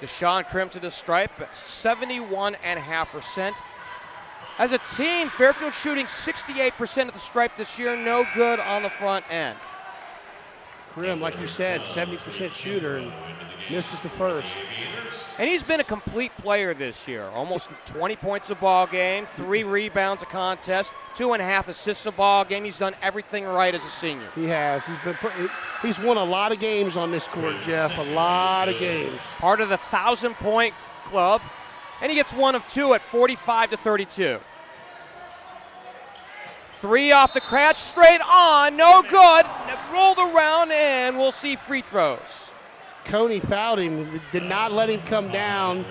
Speaker 1: Deshawne Crim to the stripe, 71.5%. As a team, Fairfield shooting 68% at the stripe this year, no good on the front end.
Speaker 2: Crim, like you said, 70% shooter and misses the first.
Speaker 1: And he's been a complete player this year. Almost 20 points a ball game, 3 rebounds a contest, 2.5 assists a ball game. He's done everything right as a senior.
Speaker 2: He has. He's won a lot of games on this court, Jeff. A lot of games.
Speaker 1: Part of the 1,000-point club, and he gets 1 of 2 at 45-32. 3 off the crotch, straight on, no good. Rolled around, and we'll see free throws.
Speaker 2: Coney fouled him, did not let him come down.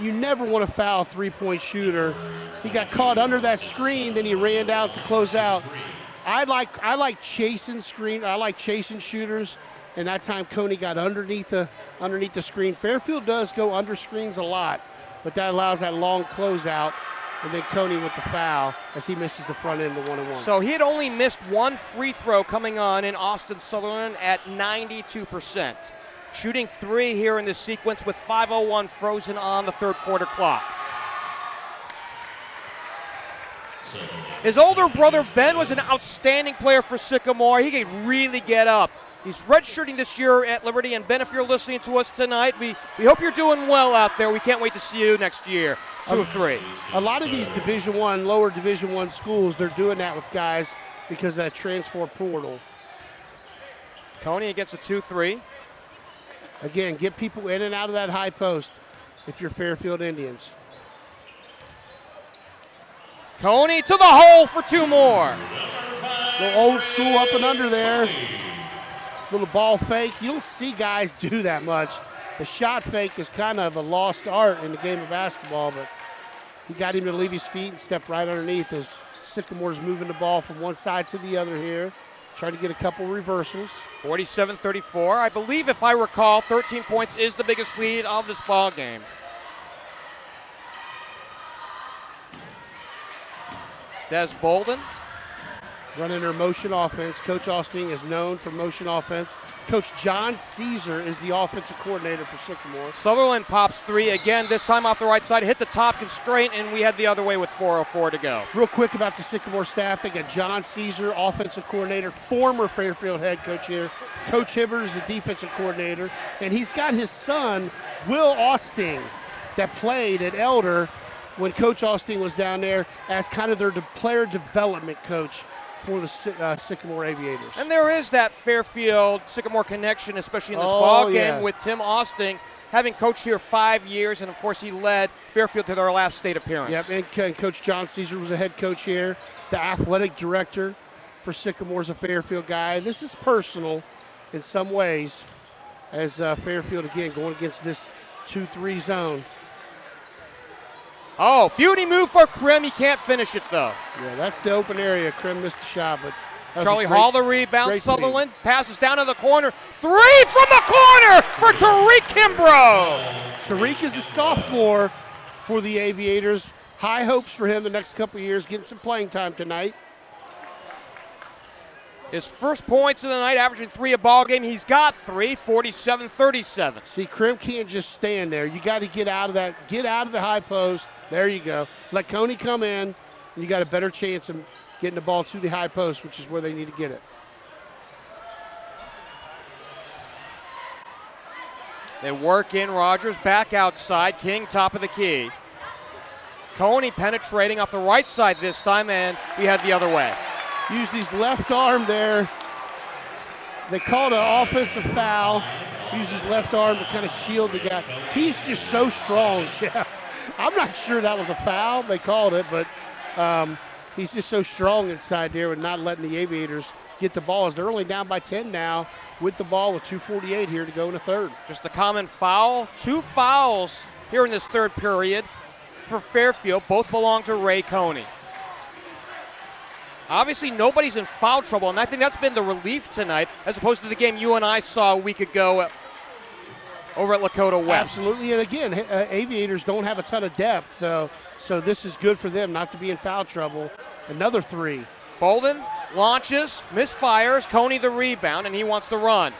Speaker 2: You never want to foul a three-point shooter. He got caught under that screen, then he ran out to close out. I like chasing shooters, and that time Coney got underneath the screen. Fairfield does go under screens a lot, but that allows that long closeout. And then Coney with the foul as he misses the front end of the 1-1.
Speaker 1: So he had only missed 1 free throw coming on in Austin Sutherland at 92%. Shooting 3 here in this sequence with 5:01 frozen on the third quarter clock. His older brother Ben was an outstanding player for Sycamore. He could really get up. He's redshirting this year at Liberty, and Ben, if you're listening to us tonight, we hope you're doing well out there. We can't wait to see you next year. 2 of 3.
Speaker 2: A lot of these Division I, lower Division I schools, they're doing that with guys because of that transfer portal.
Speaker 1: Coney against a 2-3.
Speaker 2: Again, get people in and out of that high post if you're Fairfield Indians.
Speaker 1: Coney to the hole for 2 more.
Speaker 2: Little old school up and under there. Little ball fake. You don't see guys do that much. The shot fake is kind of a lost art in the game of basketball, but he got him to leave his feet and step right underneath as Sycamore's moving the ball from one side to the other here. Trying to get a couple reversals.
Speaker 1: 47-34. I believe, if I recall, 13 points is the biggest lead of this ball game. Des Bolden.
Speaker 2: Running their motion offense. Coach Austin is known for motion offense. Coach John Caesar is the offensive coordinator for Sycamore.
Speaker 1: Sutherland pops 3 again, this time off the right side. Hit the top constraint, and we head the other way with 4:04 to go.
Speaker 2: Real quick about the Sycamore staff. They got John Caesar, offensive coordinator, former Fairfield head coach here. Coach Hibbert is the defensive coordinator. And he's got his son, Will Austin, that played at Elder when Coach Austin was down there as kind of their player development coach for the Sycamore Aviators.
Speaker 1: And there is that Fairfield-Sycamore connection, especially in this ball game,
Speaker 2: yeah,
Speaker 1: with Tim Austin having coached here 5 years, and of course he led Fairfield to their last state appearance.
Speaker 2: Yep, and Coach John Caesar was a head coach here. The athletic director for Sycamore's a Fairfield guy. This is personal in some ways as Fairfield, again, going against this 2-3 zone.
Speaker 1: Oh, beauty move for Crim. He can't finish it, though.
Speaker 2: Yeah, that's the open area. Crim missed the shot, but
Speaker 1: Charlie Hall the rebound. Sutherland passes down to the corner. 3 from the corner for Tariq Kimbrough.
Speaker 2: Tariq is a sophomore for the Aviators. High hopes for him the next couple of years, getting some playing time tonight.
Speaker 1: His first points of the night, averaging 3 a ball game. He's got 3, 47-37.
Speaker 2: See, Crim can't just stand there. You got to get out of that, get out of the high post. There you go. Let Coney come in, and you got a better chance of getting the ball to the high post, which is where they need to get it.
Speaker 1: They work in Rogers, back outside. King, top of the key. Coney penetrating off the right side this time, and we head the other way.
Speaker 2: Use his left arm there. They called an offensive foul. Use his left arm to kind of shield the guy. He's just so strong, Geoff. I'm not sure that was a foul. They called it, but he's just so strong inside there with not letting the Aviators get the ball. As they're only down by 10 now with the ball with 2:48 here to go in the third.
Speaker 1: Just a common foul. 2 fouls here in this third period for Fairfield. Both belong to Ray Coney. Obviously, nobody's in foul trouble, and I think that's been the relief tonight as opposed to the game you and I saw a week ago over at Lakota West.
Speaker 2: Absolutely, and again, Aviators don't have a ton of depth, so this is good for them not to be in foul trouble. Another 3.
Speaker 1: Bolden launches, misfires, Coney the rebound, and he wants to run.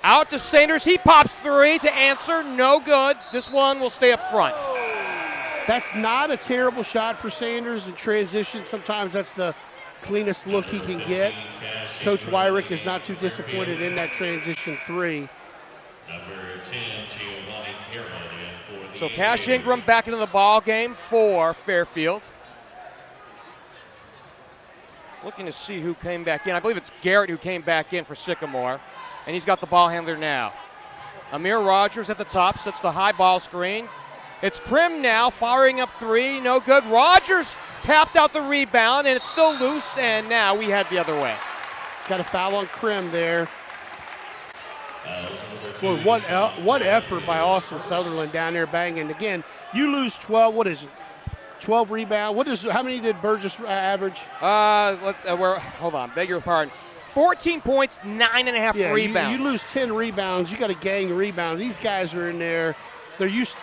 Speaker 1: Out to Sanders, he pops 3 to answer, no good. This one will stay up front.
Speaker 2: That's not a terrible shot for Sanders in transition. Sometimes that's the cleanest look he can get. Coach Wyrick is not too disappointed in that transition 3.
Speaker 1: So Cash Ingram back into the ball game for Fairfield. Looking to see who came back in. I believe it's Garrett who came back in for Sycamore, and he's got the ball handler now. Amir Rogers at the top, sets the high ball screen. It's Crim now, firing up 3, no good. Rogers tapped out the rebound, and it's still loose, and now we head the other way.
Speaker 2: Got a foul on Crim there. Well, what effort by Austin Sutherland down there banging. Again, you lose 12, what is it? 12 rebounds. How many did Burgess average?
Speaker 1: Hold on, beg your pardon. 14 points, 9.5 rebounds.
Speaker 2: You lose 10 rebounds, you got a gang rebound. These guys are in there. They're used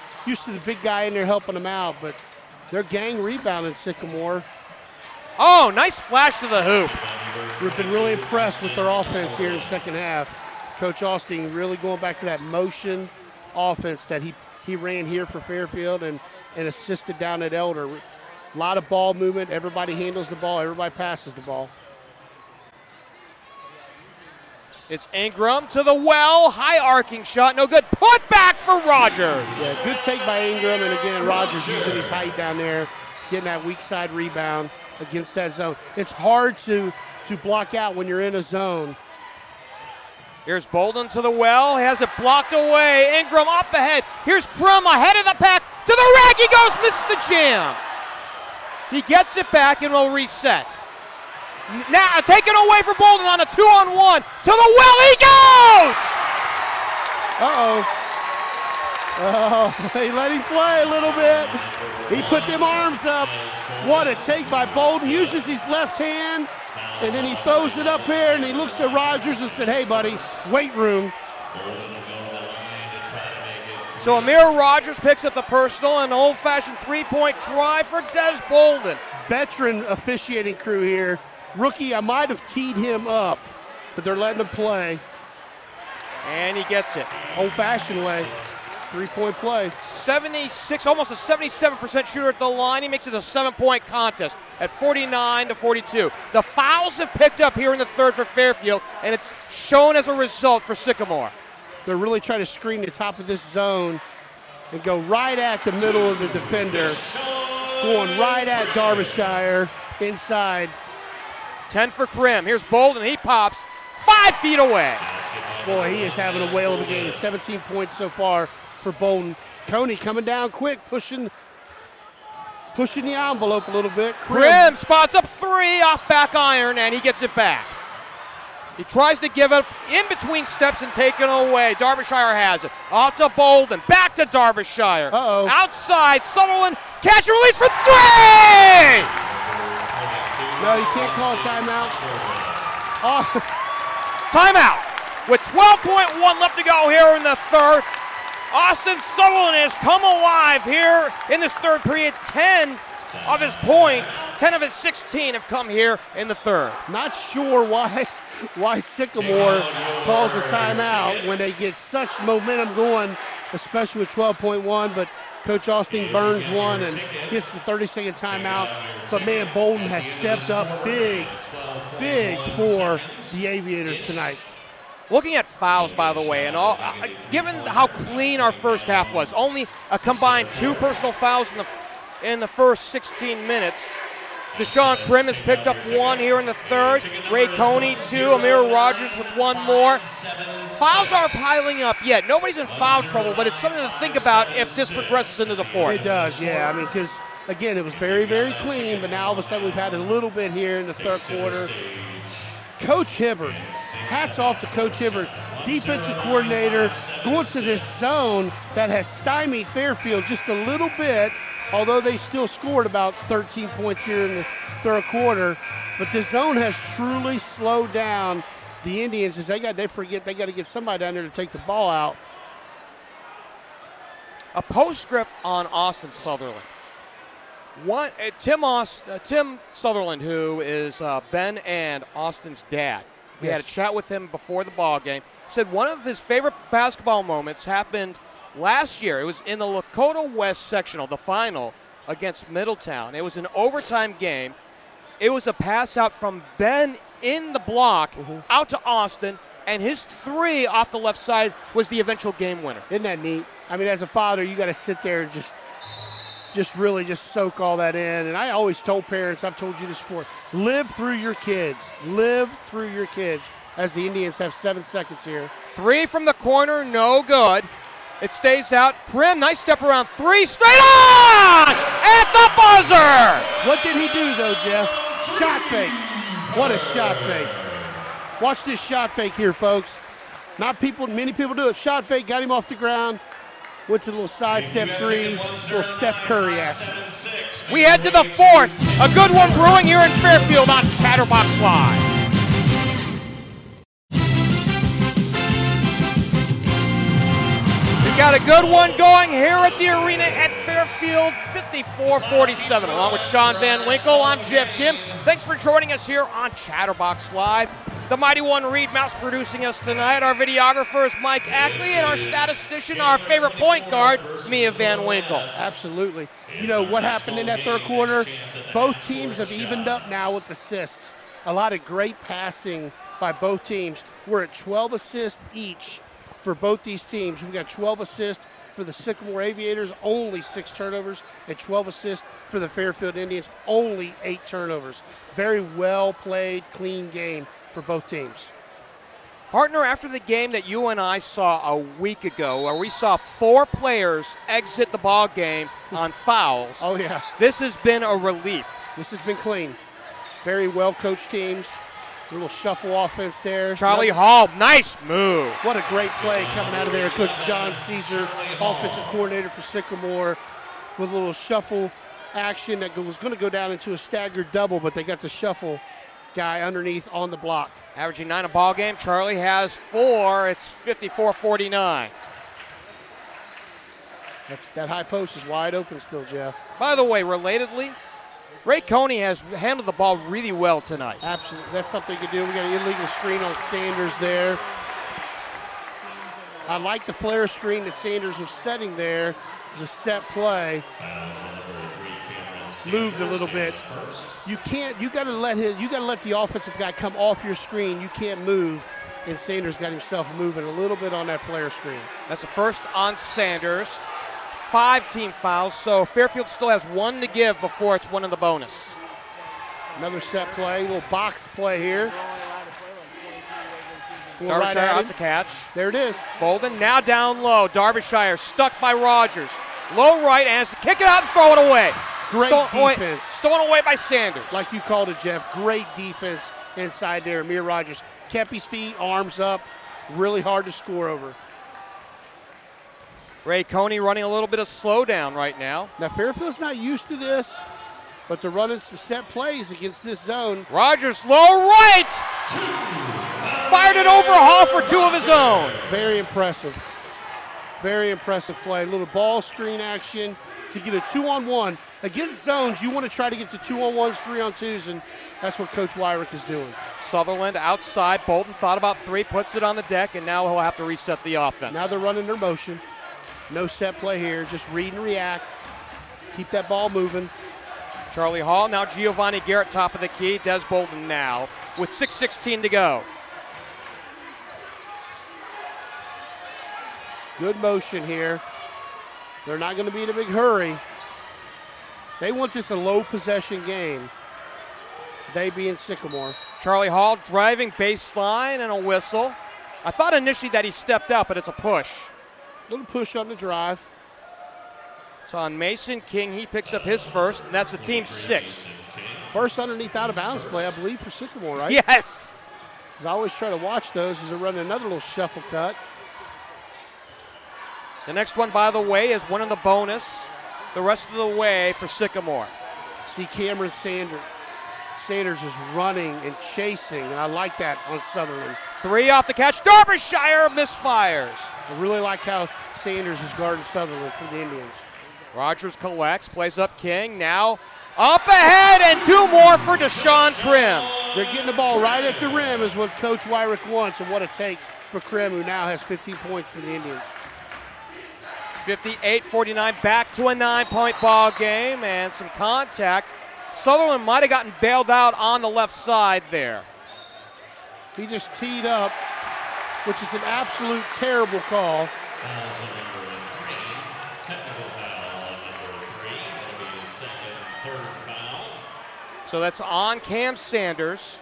Speaker 2: to the big guy in there helping them out, but they're gang rebounding Sycamore.
Speaker 1: Oh, nice flash to the hoop.
Speaker 2: We've been really impressed with their offense here in the second half. Coach Austin really going back to that motion offense that he ran here for Fairfield and assisted down at Elder. A lot of ball movement. Everybody handles the ball. Everybody passes the ball.
Speaker 1: It's Ingram to the well. High arcing shot. No good. Put back for Rogers.
Speaker 2: Yeah, good take by Ingram. And again, Rogers using his height down there, getting that weak side rebound against that zone. It's hard to block out when you're in a zone.
Speaker 1: Here's Bolden to the well, has it blocked away. Ingram up ahead. Here's Crim ahead of the pack. To the rack he goes, misses the jam. He gets it back and will reset. Now taken away for Bolden on a 2-on-1. To the well he goes!
Speaker 2: Oh, they let him play a little bit. He put them arms up. What a take by Bolden. Uses his left hand, and then he throws it up here, and he looks at Rogers and said, hey, buddy, weight room.
Speaker 1: So Amir Rogers picks up the personal, and an old-fashioned three-point try for Des Bolden.
Speaker 2: Veteran officiating crew here. Rookie, I might have teed him up, but they're letting him play.
Speaker 1: And he gets it.
Speaker 2: Old-fashioned way. Three-point play.
Speaker 1: 76, almost a 77% shooter at the line. He makes it a 7-point contest at 49-42. The fouls have picked up here in the third for Fairfield, and it's shown as a result for Sycamore.
Speaker 2: They're really trying to screen the top of this zone and go right at the middle of the defender. Going right at Derbyshire inside.
Speaker 1: 10 for Crim. Here's Bolden. He pops 5 feet away.
Speaker 2: Boy, he is having a whale of a game. 17 points so far for Bolden. Coney coming down quick, pushing the envelope a little bit.
Speaker 1: Crim spots up 3 off back iron, and he gets it back. He tries to give it in between steps and take it away. Derbyshire has it. Off to Bolden. Back to Derbyshire. Outside, Sutherland. Catch and release for 3!
Speaker 2: No, you can't call a timeout.
Speaker 1: Timeout. With 12.1 left to go here in the third. Austin Sutherland has come alive here in this third period. 10 of his points, 10 of his 16 have come here in the third.
Speaker 2: Not sure why Sycamore calls a timeout when they get such momentum going, especially with 12.1, but Coach Austin burns one and gets the 30-second timeout. But, man, Bolden has stepped up big for the Aviators tonight.
Speaker 1: Looking at fouls, by the way, and all, given how clean our first half was, only a combined 2 personal fouls in the first 16 minutes. Deshawne Crim has picked up 1 here in the third. Ray Coney 2. Amir Rogers with 1 more. Fouls are piling up yet. Nobody's in foul trouble, but it's something to think about if this progresses into the fourth.
Speaker 2: It does, yeah. I mean, because, again, it was very, very clean, but now all of a sudden we've had a little bit here in the third quarter. Coach Hibbert, hats off to Coach Hibbert, defensive coordinator, going to this zone that has stymied Fairfield just a little bit, although they still scored about 13 points here in the third quarter. But the zone has truly slowed down the Indians as they forget they got to get somebody down there to take the ball out.
Speaker 1: A postscript on Austin Sutherland. Tim Sutherland, who is Ben and Austin's dad. We had a chat with him before the ball game. Said one of his favorite basketball moments happened last year. It was in the Lakota West sectional, the final against Middletown. It was an overtime game. It was a pass out from Ben in the block out to Austin, and his 3 off the left side was the eventual game winner.
Speaker 2: Isn't that neat? I mean, as a father, you got to sit there and just really soak all that in. And I always told parents, I've told you this before, live through your kids. Live through your kids, as the Indians have 7 seconds here.
Speaker 1: 3 from the corner, no good. It stays out. Crim, nice step around 3, straight on! At the buzzer!
Speaker 2: What did he do, though, Jeff? Shot fake. What a shot fake. Watch this shot fake here, folks. Many people do it. Shot fake, got him off the ground. Went to the little sidestep 3, little Steph Curry action.
Speaker 1: We head to the fourth. A good one brewing here in Fairfield on Chatterbox Live. We got a good one going here at the arena at Fairfield, 54-47. Along with Sean Van Winkle, I'm Geoff Kim. Thanks for joining us here on Chatterbox Live. The mighty one, Reed Mouse, producing us tonight. Our videographer is Mike Ackley, and our statistician, our favorite point guard, Mia Van Winkle.
Speaker 2: Absolutely. You know what happened in that third quarter? Both teams have evened up now with assists. A lot of great passing by both teams. We're at 12 assists each for both these teams. We got 12 assists for the Sycamore Aviators, only 6 turnovers, and 12 assists for the Fairfield Indians, only 8 turnovers. Very well played, clean game for both teams.
Speaker 1: Partner, after the game that you and I saw a week ago, where we saw 4 players exit the ball game on fouls.
Speaker 2: Oh, yeah.
Speaker 1: This has been a relief.
Speaker 2: This has been clean. Very well-coached teams. A little shuffle offense there.
Speaker 1: Charlie Hall, nice move.
Speaker 2: What a great play coming out of there. Coach John Caesar, offensive coordinator for Sycamore, with a little shuffle action that was going to go down into a staggered double, but they got the shuffle guy underneath on the block.
Speaker 1: Averaging 9 a ball game. Charlie has 4. It's 54-49.
Speaker 2: That high post is wide open still, Jeff.
Speaker 1: By the way, relatedly, Ray Coney has handled the ball really well tonight.
Speaker 2: Absolutely. That's something you can do. We got an illegal screen on Sanders there. I like the flare screen that Sanders was setting there. It was a set play. Moved a little bit. You got to let the offensive guy come off your screen. You can't move. And Sanders got himself moving a little bit on that flare screen.
Speaker 1: That's the first on Sanders. 5 team fouls, so Fairfield still has 1 to give before it's 1 in the bonus.
Speaker 2: Another set play, little box play here.
Speaker 1: Derbyshire out to catch.
Speaker 2: There it is.
Speaker 1: Bolden now down low. Derbyshire stuck by Rogers. Low right, and has to kick it out and throw it away.
Speaker 2: Great defense.
Speaker 1: Stolen away by Sanders.
Speaker 2: Like you called it, Jeff. Great defense inside there. Amir Rogers kept his feet, arms up. Really hard to score over.
Speaker 1: Ray Coney running a little bit of slowdown right now.
Speaker 2: Now, Fairfield's not used to this, but they're running some set plays against this zone.
Speaker 1: Rogers, low right! Fired it over Hall for 2 of his own.
Speaker 2: Very impressive. Very impressive play. A little ball screen action to get a 2-on-1. Against zones, you want to try to get the 2-on-1s, 3-on-2s, and that's what Coach Wyrick is doing.
Speaker 1: Sutherland outside. Bolton thought about 3, puts it on the deck, and now he'll have to reset the offense.
Speaker 2: Now they're running their motion. No set play here. Just read and react. Keep that ball moving.
Speaker 1: Charlie Hall, now Giovanni Garrett, top of the key. Des Bolton now with 6:16 to go.
Speaker 2: Good motion here. They're not going to be in a big hurry. They want this a low possession game. They being Sycamore.
Speaker 1: Charlie Hall driving baseline and a whistle. I thought initially that he stepped out, but it's a push.
Speaker 2: Little push on the drive.
Speaker 1: It's on Mason King. He picks up his first, and that's the team's 6th.
Speaker 2: First underneath out of bounds play, I believe, for Sycamore, right?
Speaker 1: Yes.
Speaker 2: I always try to watch those as they're running another little shuffle cut.
Speaker 1: The next one, by the way, is 1 in the bonus. The rest of the way for Sycamore.
Speaker 2: See Cameron Sanders. Sanders is running and chasing, and I like that on Sutherland.
Speaker 1: 3 off the catch. Derbyshire misfires.
Speaker 2: I really like how Sanders is guarding Sutherland for the Indians.
Speaker 1: Rogers collects, plays up King. Now up ahead, and 2 more for Deshawne Crim.
Speaker 2: They're getting the ball right at the rim is what Coach Wyrick wants, and what a take for Crim, who now has 15 points for the Indians.
Speaker 1: 58-49, back to a 9-point ball game, and some contact. Sutherland might have gotten bailed out on the left side there.
Speaker 2: He just teed up, which is an absolute terrible call.
Speaker 1: So that's on Cam Sanders.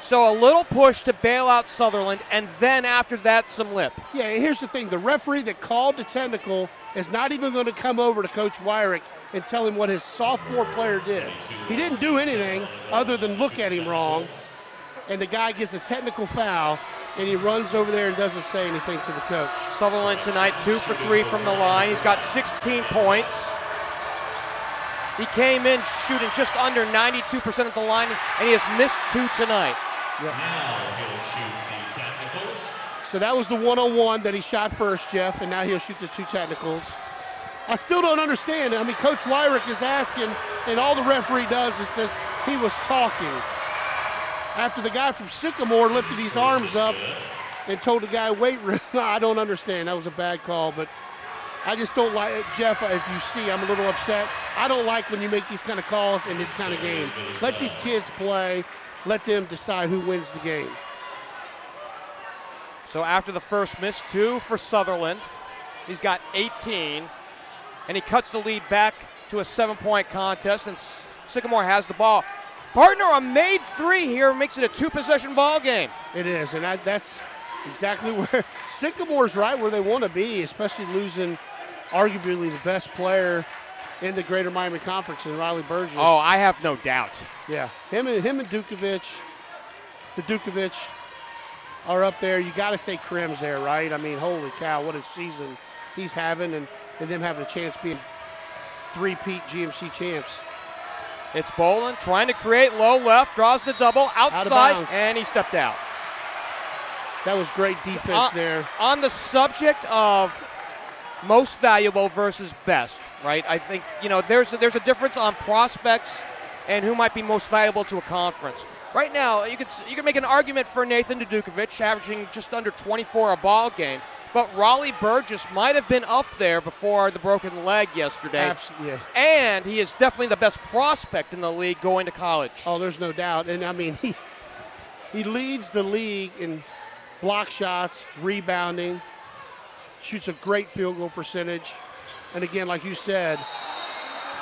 Speaker 1: So a little push to bail out Sutherland, and then after that, some lip.
Speaker 2: Yeah, here's the thing. The referee that called the technical is not even going to come over to Coach Wyrick and tell him what his sophomore player did. He didn't do anything other than look at him wrong, and the guy gets a technical foul, and he runs over there and doesn't say anything to the coach.
Speaker 1: Sutherland tonight 2 for 3 from the line. He's got 16 points. He came in shooting just under 92% at the line, and he has missed 2 tonight.
Speaker 2: Yep.
Speaker 3: Now he'll shoot the technicals.
Speaker 2: So that was the 1-on-1 that he shot first, Jeff, and now he'll shoot the 2 technicals. I still don't understand. I mean, Coach Wyrick is asking, and all the referee does is says he was talking. After the guy from Sycamore lifted his arms up and told the guy, wait, I don't understand. That was a bad call, but I just don't like it. Jeff, if you see, I'm a little upset. I don't like when you make these kind of calls in this kind of game. Let these kids play. Let them decide who wins the game.
Speaker 1: So after the first miss, 2 for Sutherland. He's got 18, and he cuts the lead back to a 7-point contest, and Sycamore has the ball. Partner, a made 3 here makes it a 2-possession ball game.
Speaker 2: It is, and that's Exactly where Sycamore's right where they want to be, especially losing arguably the best player in the Greater Miami Conference in Riley Burgess.
Speaker 1: Oh, I have no doubt.
Speaker 2: Yeah, him and Dukovic, the Dukovic are up there. You got to say Crim's there, right? I mean, holy cow, what a season he's having, and them having a chance being three-peat GMC champs.
Speaker 1: It's Bolin trying to create low left, draws the double, outside, and he stepped out.
Speaker 2: That was great defense there.
Speaker 1: On the subject of most valuable versus best, right? I think, there's a difference on prospects and who might be most valuable to a conference. Right now, you could make an argument for Nathan Dukovic, averaging just under 24 a ball game, but Raleigh Burgess might have been up there before the broken leg yesterday.
Speaker 2: Absolutely. Yeah.
Speaker 1: And he is definitely the best prospect in the league going to college.
Speaker 2: Oh, there's no doubt. And, I mean, he leads the league in block shots, rebounding, shoots a great field goal percentage. And, again, like you said,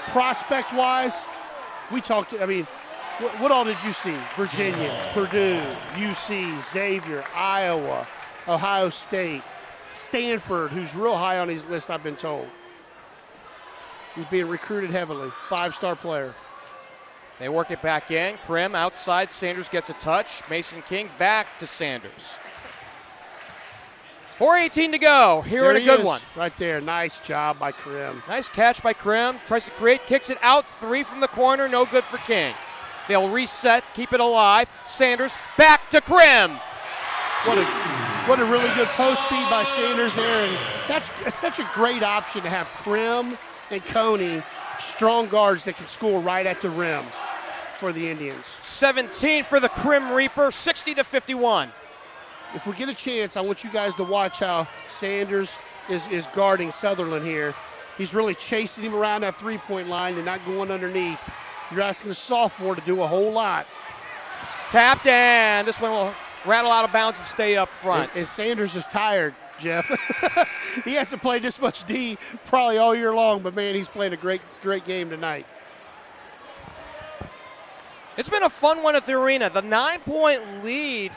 Speaker 2: prospect-wise, we talked – I mean, what all did you see? Virginia, Purdue, UC, Xavier, Iowa, Ohio State, Stanford, who's real high on his list, I've been told. He's being recruited heavily, 5-star player.
Speaker 1: They work it back in. Crim outside. Sanders gets a touch. Mason King back to Sanders. 4:18 to go. Here in a good one.
Speaker 2: Right there. Nice job by Crim.
Speaker 1: Nice catch by Crim. Tries to create, kicks it out. 3 from the corner. No good for King. They'll reset, keep it alive. Sanders back to Crim.
Speaker 2: What a really good post feed by Sanders there. And that's such a great option to have Crim and Coney, strong guards that can score right at the rim for the Indians.
Speaker 1: 17 for the Crim Reaper, 60-51.
Speaker 2: If we get a chance, I want you guys to watch how Sanders is guarding Sutherland here. He's really chasing him around that three-point line and not going underneath. You're asking a sophomore to do a whole lot.
Speaker 1: Tapped, and this one will rattle out of bounds and stay up front.
Speaker 2: And Sanders is tired, Geoff. He hasn't played this much D probably all year long, but, man, he's playing a great game tonight.
Speaker 1: It's been a fun one at the arena. The 9-point lead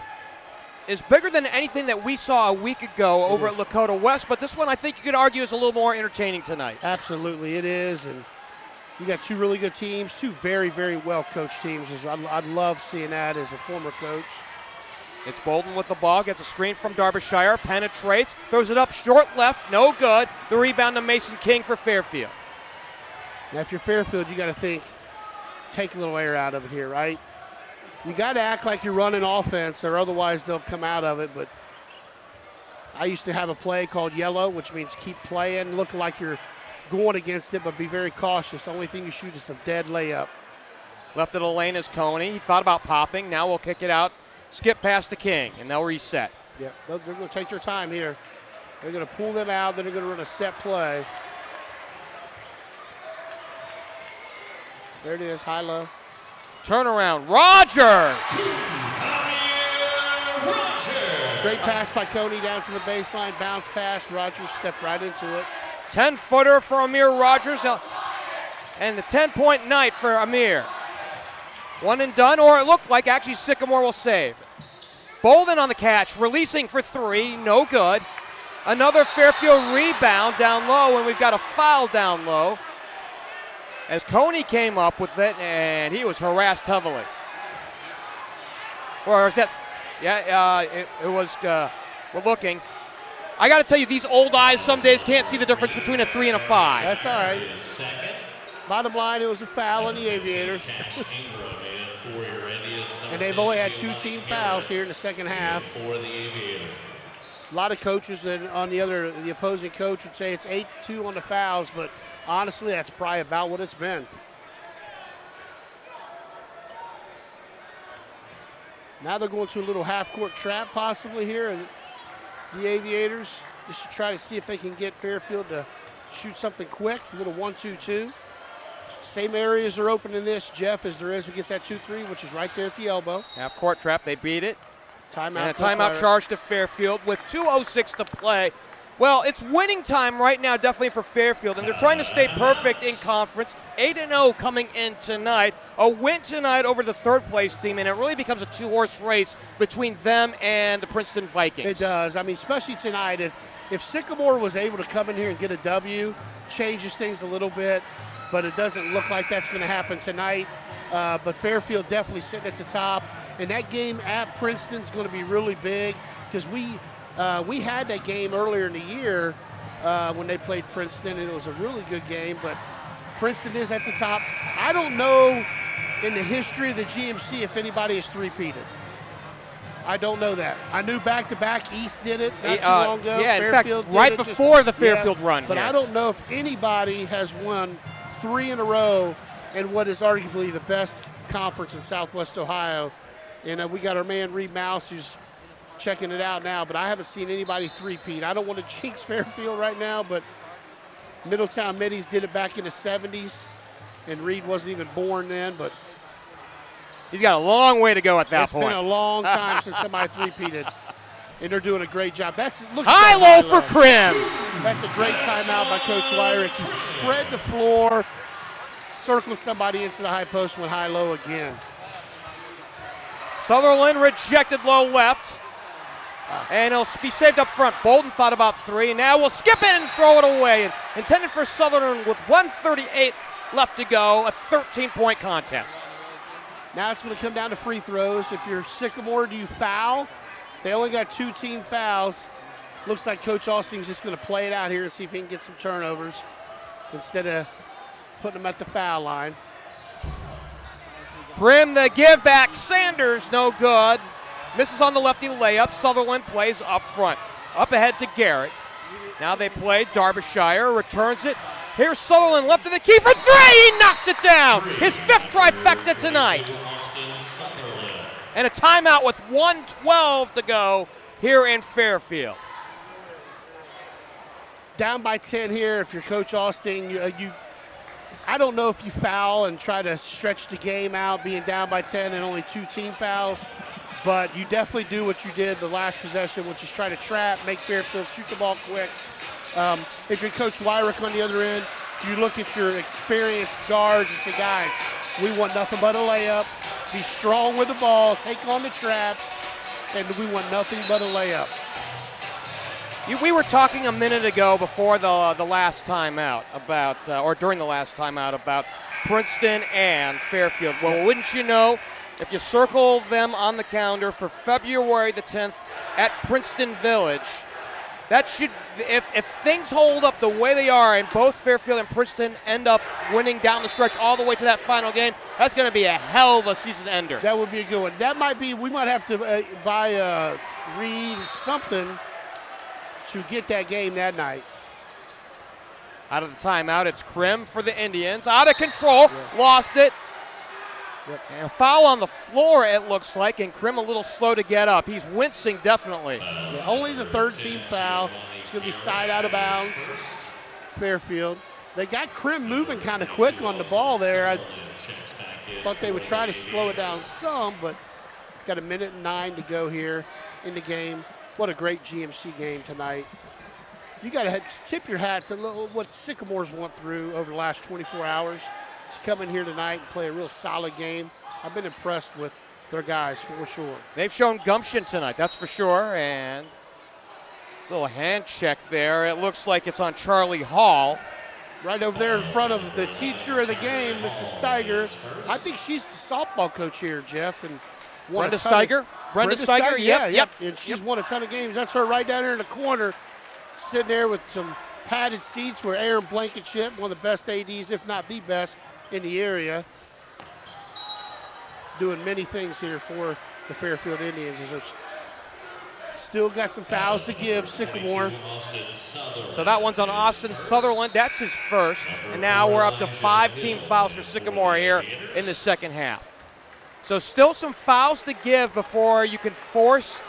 Speaker 1: is bigger than anything that we saw a week ago over at Lakota West, but this one I think you could argue is a little more entertaining tonight.
Speaker 2: Absolutely, it is, and you got two really good teams, two very, very well-coached teams. I'd love seeing that as a former coach.
Speaker 1: It's Bolden with the ball, gets a screen from Derbyshire, penetrates, throws it up short left, no good. The rebound to Mason King for Fairfield.
Speaker 2: Now, if you're Fairfield, you got to think, take a little air out of it here, right? You got to act like you're running offense, or otherwise they'll come out of it. But I used to have a play called yellow, which means keep playing, look like you're going against it, but be very cautious. The only thing you shoot is a dead layup.
Speaker 1: Left of the lane is Coney. He thought about popping. Now we'll kick it out. Skip past the King, and they'll reset.
Speaker 2: Yeah, they're going to take their time here. They're going to pull them out. Then they're going to run a set play. There it is, high-low.
Speaker 1: Turnaround, Rogers!
Speaker 2: Great pass by Coney down to the baseline. Bounce pass. Rogers stepped right into it.
Speaker 1: 10-footer for Amir Rogers. And the 10-point night for Amir. One and done, or it looked like actually Sycamore will save. Bolden on the catch, releasing for 3, no good. Another Fairfield rebound down low, and we've got a foul down low. As Coney came up with it, and he was harassed heavily. Or is that, it was, we're looking. I got to tell you, these old eyes some days can't see the difference between a 3 and a 5.
Speaker 2: That's all right. Bottom line, it was a foul on the Aviators. And they've only had 2 team fouls here in the second half. A lot of coaches the opposing coach would say it's 8-2 on the fouls, but honestly, that's probably about what it's been. Now they're going to a little half-court trap possibly here, and the Aviators just to try to see if they can get Fairfield to shoot something quick, a little 1-2-2. Same areas are open in this, Geoff, as there is against that 2-3, which is right there at the elbow.
Speaker 1: Half-court trap, they beat it.
Speaker 2: Timeout.
Speaker 1: And a timeout charge to Fairfield with 2:06 to play Well, it's winning time right now, definitely for Fairfield, and they're trying to stay perfect in conference. 8-0 coming in tonight. A win tonight over the third-place team, and it really becomes a two-horse race between them and the Princeton Vikings.
Speaker 2: It does. I mean, especially tonight. If Sycamore was able to come in here and get a W, changes things a little bit, but it doesn't look like that's going to happen tonight. But Fairfield definitely sitting at the top, and that game at Princeton's going to be really big because we had that game earlier in the year when they played Princeton, and it was a really good game, but Princeton is at the top. I don't know in the history of the GMC if anybody has three-peated. I don't know that. I knew back-to-back East did it not too long ago.
Speaker 1: Yeah,
Speaker 2: Fairfield
Speaker 1: in fact, right before the Fairfield run.
Speaker 2: But I don't know if anybody has won 3 in a row in what is arguably the best conference in Southwest Ohio. And we got our man Reed Mouse who's checking it out now, but I haven't seen anybody three-peat. I don't want to jinx Fairfield right now, but Middletown Middies did it back in the 70s, and Reed wasn't even born then, but
Speaker 1: he's got a long way to go at that point.
Speaker 2: It's been a long time since somebody three-peated, and they're doing a great job. Look
Speaker 1: high-low for Crim.
Speaker 2: That's a great timeout by Coach Wyrick. He spread the floor, circled somebody into the high post, went high-low again.
Speaker 1: Sutherland rejected low left. And he'll be saved up front. Bolden thought about 3. Now we'll skip it and throw it away. Intended for Sutherland with 1:38 left to go. A 13-point contest.
Speaker 2: Now it's going to come down to free throws. If you're Sycamore, do you foul? They only got 2 team fouls. Looks like Coach Austin's just going to play it out here and see if he can get some turnovers instead of putting them at the foul line.
Speaker 1: Crim the give back. Sanders, no good. Misses on the lefty layup. Sutherland plays up front. Up ahead to Garrett. Now they play. Derbyshire returns it. Here's Sutherland left of the key for 3. He knocks it down. His 5th trifecta tonight. And a timeout with 1:12 to go here in Fairfield.
Speaker 2: Down by 10 here. If you're Coach Austin, I don't know if you foul and try to stretch the game out being down by 10 and only 2 team fouls. But you definitely do what you did the last possession, which is try to trap, make Fairfield shoot the ball quick. If you're Coach Wyrick on the other end, you look at your experienced guards and say, guys, we want nothing but a layup. Be strong with the ball, take on the traps, and we want nothing but a layup.
Speaker 1: We were talking a minute ago before the last timeout about, or during the last timeout about Princeton and Fairfield. Well, wouldn't you know, if you circle them on the calendar for February the 10th at Princeton Village, that should, if things hold up the way they are and both Fairfield and Princeton end up winning down the stretch all the way to that final game, that's going to be a hell of a season ender.
Speaker 2: That would be a good one. That might be, we might have to buy Reed something to get that game that night.
Speaker 1: Out of the timeout, it's Crim for the Indians. Out of control, lost it.
Speaker 2: Yep.
Speaker 1: And a foul on the floor, it looks like, and Crim a little slow to get up. He's wincing, definitely.
Speaker 2: Yeah, only the 3rd team foul. It's going to be side out of bounds. Fairfield. They got Crim moving kind of quick on the ball there. I thought they would try to slow it down some, but got 1:09 to go here in the game. What a great GMC game tonight. You got to tip your hats at what Sycamore's went through over the last 24 hours. To come in here tonight and play a real solid game. I've been impressed with their guys for sure.
Speaker 1: They've shown gumption tonight, that's for sure. And a little hand check there. It looks like it's on Charlie Hall.
Speaker 2: Right over there in front of the teacher of the game, Mrs. Steiger. I think she's the softball coach here, Jeff. And
Speaker 1: Brenda Steiger? Brenda Steiger? Yep.
Speaker 2: And she's won a ton of games. That's her right down there in the corner, sitting there with some padded seats where Aaron Blankenship, one of the best ADs, if not the best, in the area, doing many things here for the Fairfield Indians. Still got some fouls to give Sycamore.
Speaker 1: So that one's on Austin Sutherland. That's his first. And now we're up to 5 team fouls for Sycamore here in the second half. So still some fouls to give before you can force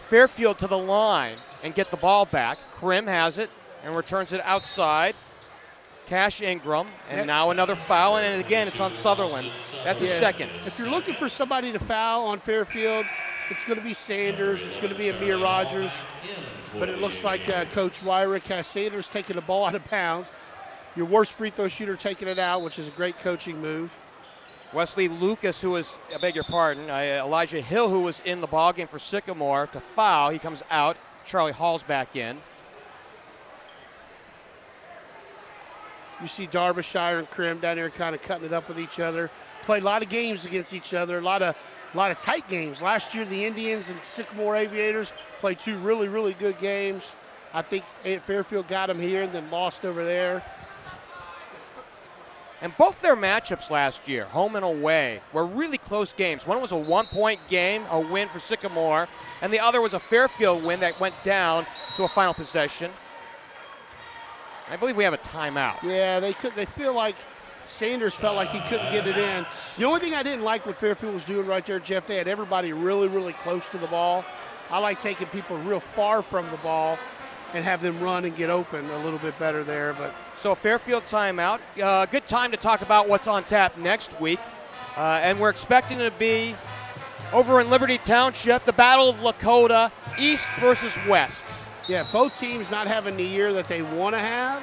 Speaker 1: Fairfield to the line and get the ball back. Crim has it and returns it outside. Cash Ingram, and now another foul, and again, it's on Sutherland. That's a second.
Speaker 2: If you're looking for somebody to foul on Fairfield, It's going to be Sanders. It's going to be Amir Rogers. But it looks like Coach Wyrick has Sanders taking the ball out of bounds. Your worst free throw shooter taking it out, which is a great coaching move.
Speaker 1: Wesley Lucas, who was, I beg your pardon, Elijah Hill, who was in the ballgame for Sycamore, to foul. He comes out. Charlie Hall's back in.
Speaker 2: You see Derbyshire and Crim down there kind of cutting it up with each other. Played a lot of games against each other, a lot of tight games. Last year, the Indians and Sycamore Aviators played 2 really, really good games. I think Fairfield got them here and then lost over there.
Speaker 1: And both their matchups last year, home and away, were really close games. One was a 1-point game, a win for Sycamore, and the other was a Fairfield win that went down to a final possession. I believe we have a timeout.
Speaker 2: Yeah, they feel like Sanders felt like he couldn't get it in. The only thing I didn't like what Fairfield was doing right there, Jeff, they had everybody really, really close to the ball. I like taking people real far from the ball and have them run and get open a little bit better there. But
Speaker 1: so Fairfield timeout. Good time to talk about what's on tap next week. And we're expecting to be over in Liberty Township, the Battle of Lakota, East versus West.
Speaker 2: Yeah, both teams not having the year that they want to have,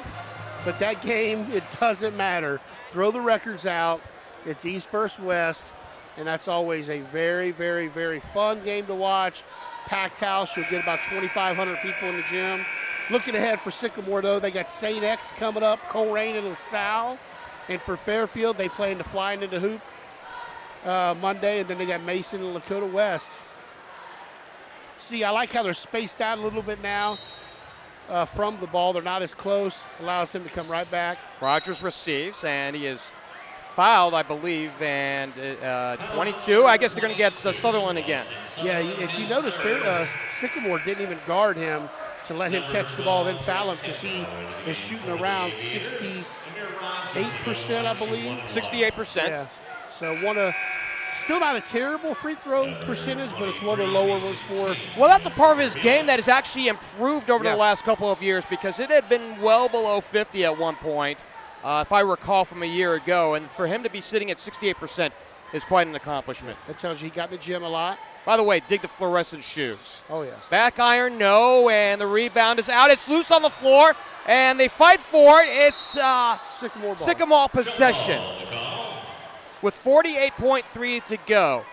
Speaker 2: but that game, it doesn't matter. Throw the records out. It's East versus West, and that's always a very, very, very fun game to watch. Packed house. You'll get about 2,500 people in the gym. Looking ahead for Sycamore, though, they got St. X coming up, Coleraine and LaSalle. And for Fairfield, they play in the Flying into Hoop Monday, and then they got Mason and Lakota West. See, I like how they're spaced out a little bit now from the ball. They're not as close. Allows him to come right back.
Speaker 1: Rogers receives, and he is fouled, I believe, and 22. I guess they're going to get Sutherland again.
Speaker 2: Yeah, if you notice, Sycamore didn't even guard him to let him catch the ball, then foul him because he is shooting around 68%, I believe.
Speaker 1: 68%.
Speaker 2: Yeah. So still not a terrible free throw percentage, but it's one of the lower ones for.
Speaker 1: Well, that's a part of his game that has actually improved over the last couple of years because it had been well below 50 at one point, if I recall from a year ago. And for him to be sitting at 68% is quite an accomplishment.
Speaker 2: That tells you he got in the gym a lot.
Speaker 1: By the way, dig the fluorescent shoes.
Speaker 2: Oh, yeah.
Speaker 1: Back iron, no, and the rebound is out. It's loose on the floor, and they fight for it. It's Sycamore possession with 48.3 to go.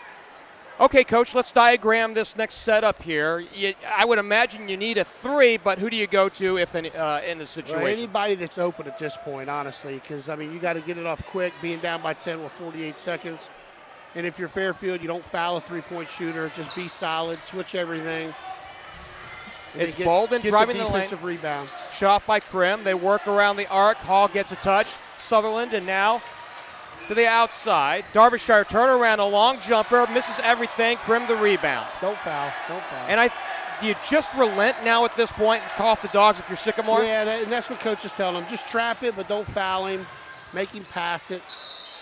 Speaker 1: Okay, Coach, let's diagram this next setup here. I would imagine you need a 3, but who do you go to if in the situation?
Speaker 2: Well, anybody that's open at this point, honestly, because, I mean, you got to get it off quick, being down by 10 with 48 seconds. And if you're Fairfield, you don't foul a three-point shooter. Just be solid, switch everything.
Speaker 1: It's Bolden driving the lane.
Speaker 2: Defensive rebound.
Speaker 1: Shot by Crim. They work around the arc. Hall gets a touch. Sutherland, and now to the outside. Derbyshire turnaround, a long jumper, misses everything. Crim the rebound.
Speaker 2: Don't foul.
Speaker 1: And do you just relent now at this point and call off the dogs if you're Sycamore?
Speaker 2: Yeah, and that's what Coach is telling them. Just trap it, but don't foul him. Make him pass it.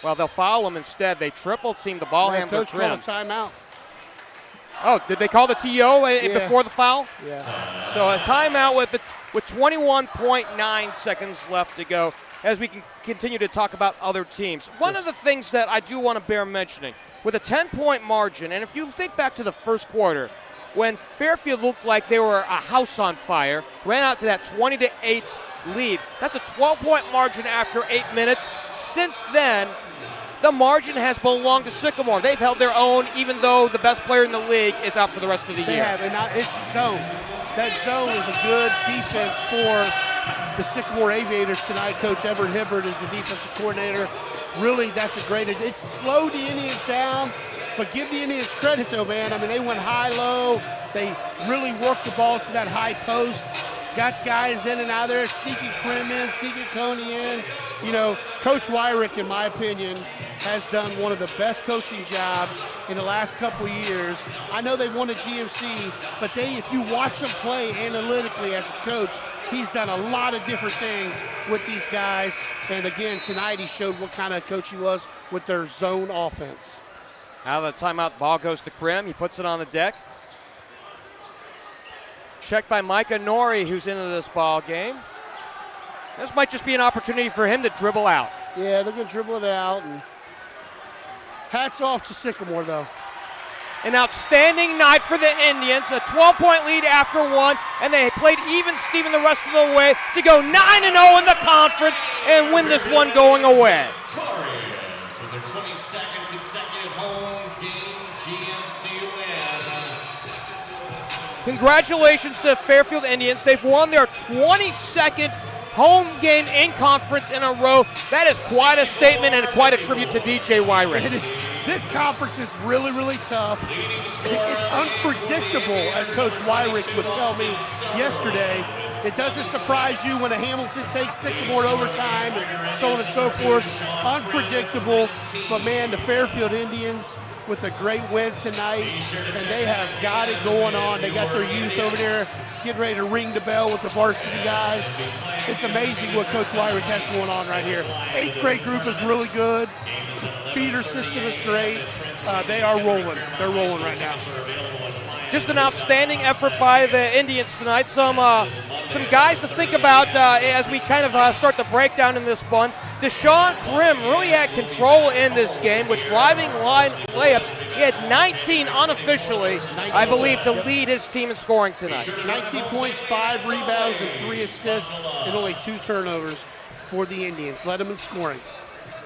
Speaker 1: Well, they'll foul him instead. They triple team the ball handler.
Speaker 2: Coach called a timeout.
Speaker 1: Oh, did they call the TO before the foul?
Speaker 2: Yeah.
Speaker 1: So a timeout with 21.9 seconds left to go as we can continue to talk about other teams. One of the things that I do want to bear mentioning, with a 10-point margin, and if you think back to the first quarter, when Fairfield looked like they were a house on fire, ran out to that 20-8 lead. That's a 12-point margin after 8 minutes. Since then, the margin has belonged to Sycamore. They've held their own, even though the best player in the league is out for the rest of the year.
Speaker 2: They have, and it's zone. That zone is a good defense for the Sycamore Aviators tonight. Coach Everett Hibbert is the defensive coordinator. Really, that's a great. It slowed the Indians down, but give the Indians credit, though, man. I mean, they went high-low. They really worked the ball to that high post. Got guys in and out of there, sneaking Crim in, sneaking Coney in. You know, Coach Wyrick, in my opinion, has done one of the best coaching jobs in the last couple of years. I know they won a GMC, but if you watch them play analytically as a coach, he's done a lot of different things with these guys. And again, tonight he showed what kind of coach he was with their zone offense.
Speaker 1: Out of the timeout, ball goes to Crim. He puts it on the deck. Checked by Micah Norrie, who's into this ball game. This might just be an opportunity for him to dribble out.
Speaker 2: Yeah, they're going to dribble it out. And hats off to Sycamore, though.
Speaker 1: An outstanding night for the Indians, a 12-point lead after one, and they played even Steven the rest of the way to go 9-0 in the conference and win this one going away.
Speaker 3: Victorious with their 22nd consecutive home game GMC win.
Speaker 1: Congratulations to the Fairfield Indians. They've won their 22nd home game in conference in a row. That is quite a statement and quite a tribute to DJ Wyrick.
Speaker 2: This conference is really, really tough. It's unpredictable, as Coach Wyrick would tell me yesterday. It doesn't surprise you when a Hamilton takes Sycamore to overtime and so on and so forth. Unpredictable, but man, the Fairfield Indians with a great win tonight, and they have got it going on. They got their youth over there getting ready to ring the bell with the varsity guys. It's amazing what Coach Wyrick has going on right here. 8th grade group is really good. Feeder system is great. They are rolling. They're rolling right now.
Speaker 1: Just an outstanding effort by the Indians tonight. Some guys to think about as we kind of start the breakdown in this one. Deshawne Crim really had control in this game with driving line layups. He had 19 unofficially, I believe, to lead his team in scoring tonight.
Speaker 2: 19 points, 5 rebounds, and 3 assists, and only 2 turnovers for the Indians. Led them in scoring.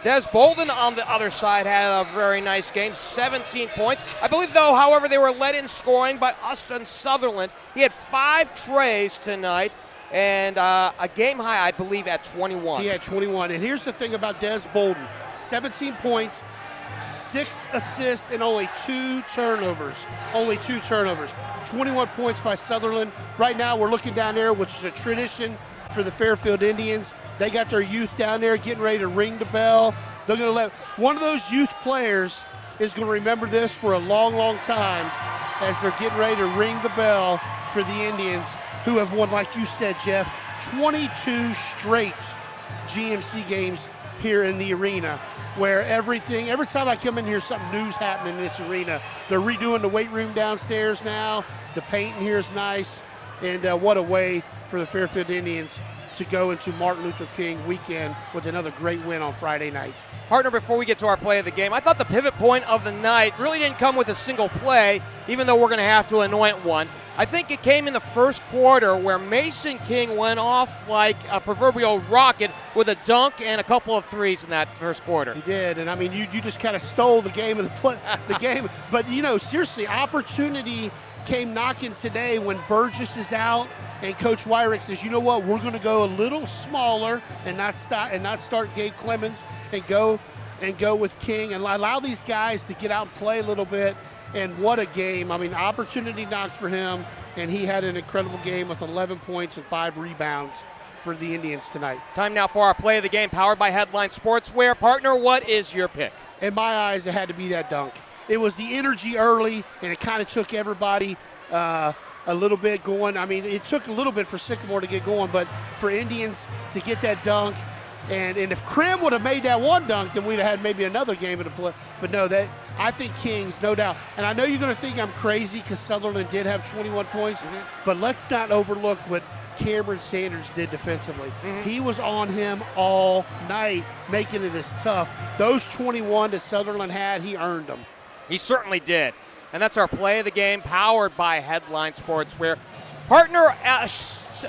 Speaker 1: Des Bolden on the other side had a very nice game, 17 points. I believe, though, however, they were led in scoring by Austin Sutherland. He had 5 trays tonight and a game high, I believe, at 21.
Speaker 2: He had 21. And here's the thing about Des Bolden. 17 points, 6 assists, and only 2 turnovers. 21 points by Sutherland. Right now, we're looking down there, which is a tradition for the Fairfield Indians. They got their youth down there getting ready to ring the bell. They're going to let one of those youth players is going to remember this for a long, long time as they're getting ready to ring the bell for the Indians, who have won, like you said, Jeff, 22 straight GMC games here in the arena, where every time I come in here, something new's happening in this arena. They're redoing the weight room downstairs now. The paint in here is nice, and what a way for the Fairfield Indians to go into Martin Luther King weekend with another great win on Friday night.
Speaker 1: Partner, before we get to our play of the game, I thought the pivot point of the night really didn't come with a single play, even though we're going to have to anoint one. I think it came in the first quarter where Mason King went off like a proverbial rocket with a dunk and a couple of threes in that first quarter.
Speaker 2: He did, and I mean, you just kind of stole the game of the game. But, seriously, opportunity came knocking today when Burgess is out and Coach Wyrick says, you know what, we're going to go a little smaller and not start Gabe Clemens and go with King and allow these guys to get out and play a little bit. And what a game. I mean, opportunity knocked for him, and he had an incredible game with 11 points and 5 rebounds for the Indians tonight.
Speaker 1: Time now for our play of the game, powered by Headline Sportswear. Partner, what is your pick?
Speaker 2: In my eyes, it had to be that dunk. It was the energy early, and it kind of took everybody a little bit going. I mean, it took a little bit for Sycamore to get going, but for Indians to get that dunk, and if Crim would have made that one dunk, then we'd have had maybe another game in the play. But no, I think Kings, no doubt. And I know you're going to think I'm crazy because Sutherland did have 21 points, but let's not overlook what Cameron Sanders did defensively. He was on him all night, making it as tough. Those 21 that Sutherland had, he earned them.
Speaker 1: He certainly did. And that's our play of the game, powered by Headline Sportswear. Partner, a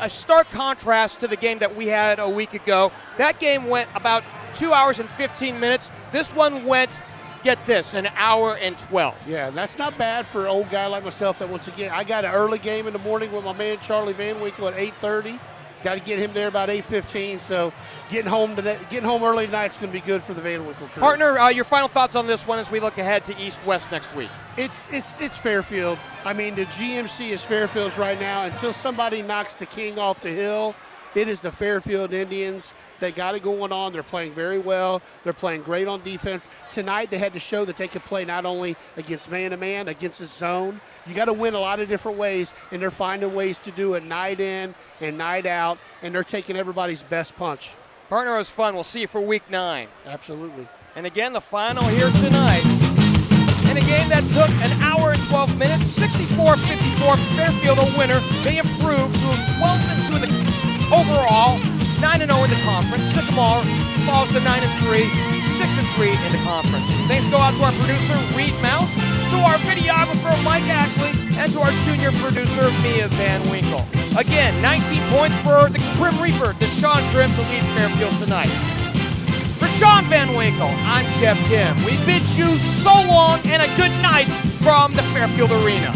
Speaker 1: stark contrast to the game that we had a week ago. That game went about 2 hours and 15 minutes. This one went, get this, an hour and 12.
Speaker 2: Yeah, that's not bad for an old guy like myself that once again, I got an early game in the morning with my man Charlie Van Winkle at 8:30. Got to get him there about 8:15, so getting home early tonight is going to be good for the Van Winkle crew.
Speaker 1: Partner, your final thoughts on this one as we look ahead to East-West next week?
Speaker 2: It's Fairfield. I mean, the GMC is Fairfield's right now. Until somebody knocks the king off the hill, it is the Fairfield Indians. They got it going on. They're playing very well. They're playing great on defense. Tonight they had to show that they could play not only against man-to-man, against the zone. You got to win a lot of different ways, and they're finding ways to do it night in and night out, and they're taking everybody's best punch.
Speaker 1: Partner, it was fun. We'll see you for Week 9.
Speaker 2: Absolutely.
Speaker 1: And again, the final here tonight. In a game that took an hour and 12 minutes, 64-54, Fairfield a winner. They improved to 12-2 in the overall. 9-0 in the conference. Sycamore falls to 9-3, 6-3 in the conference. Thanks go out to our producer, Reed Mouse, to our videographer, Mike Ackley, and to our junior producer, Mia Van Winkle. Again, 19 points for the Crim Reaper, Deshawne Crim, to lead Fairfield tonight. For Sean Van Winkle, I'm Geoff Kim. We bid you so long and a good night from the Fairfield Arena.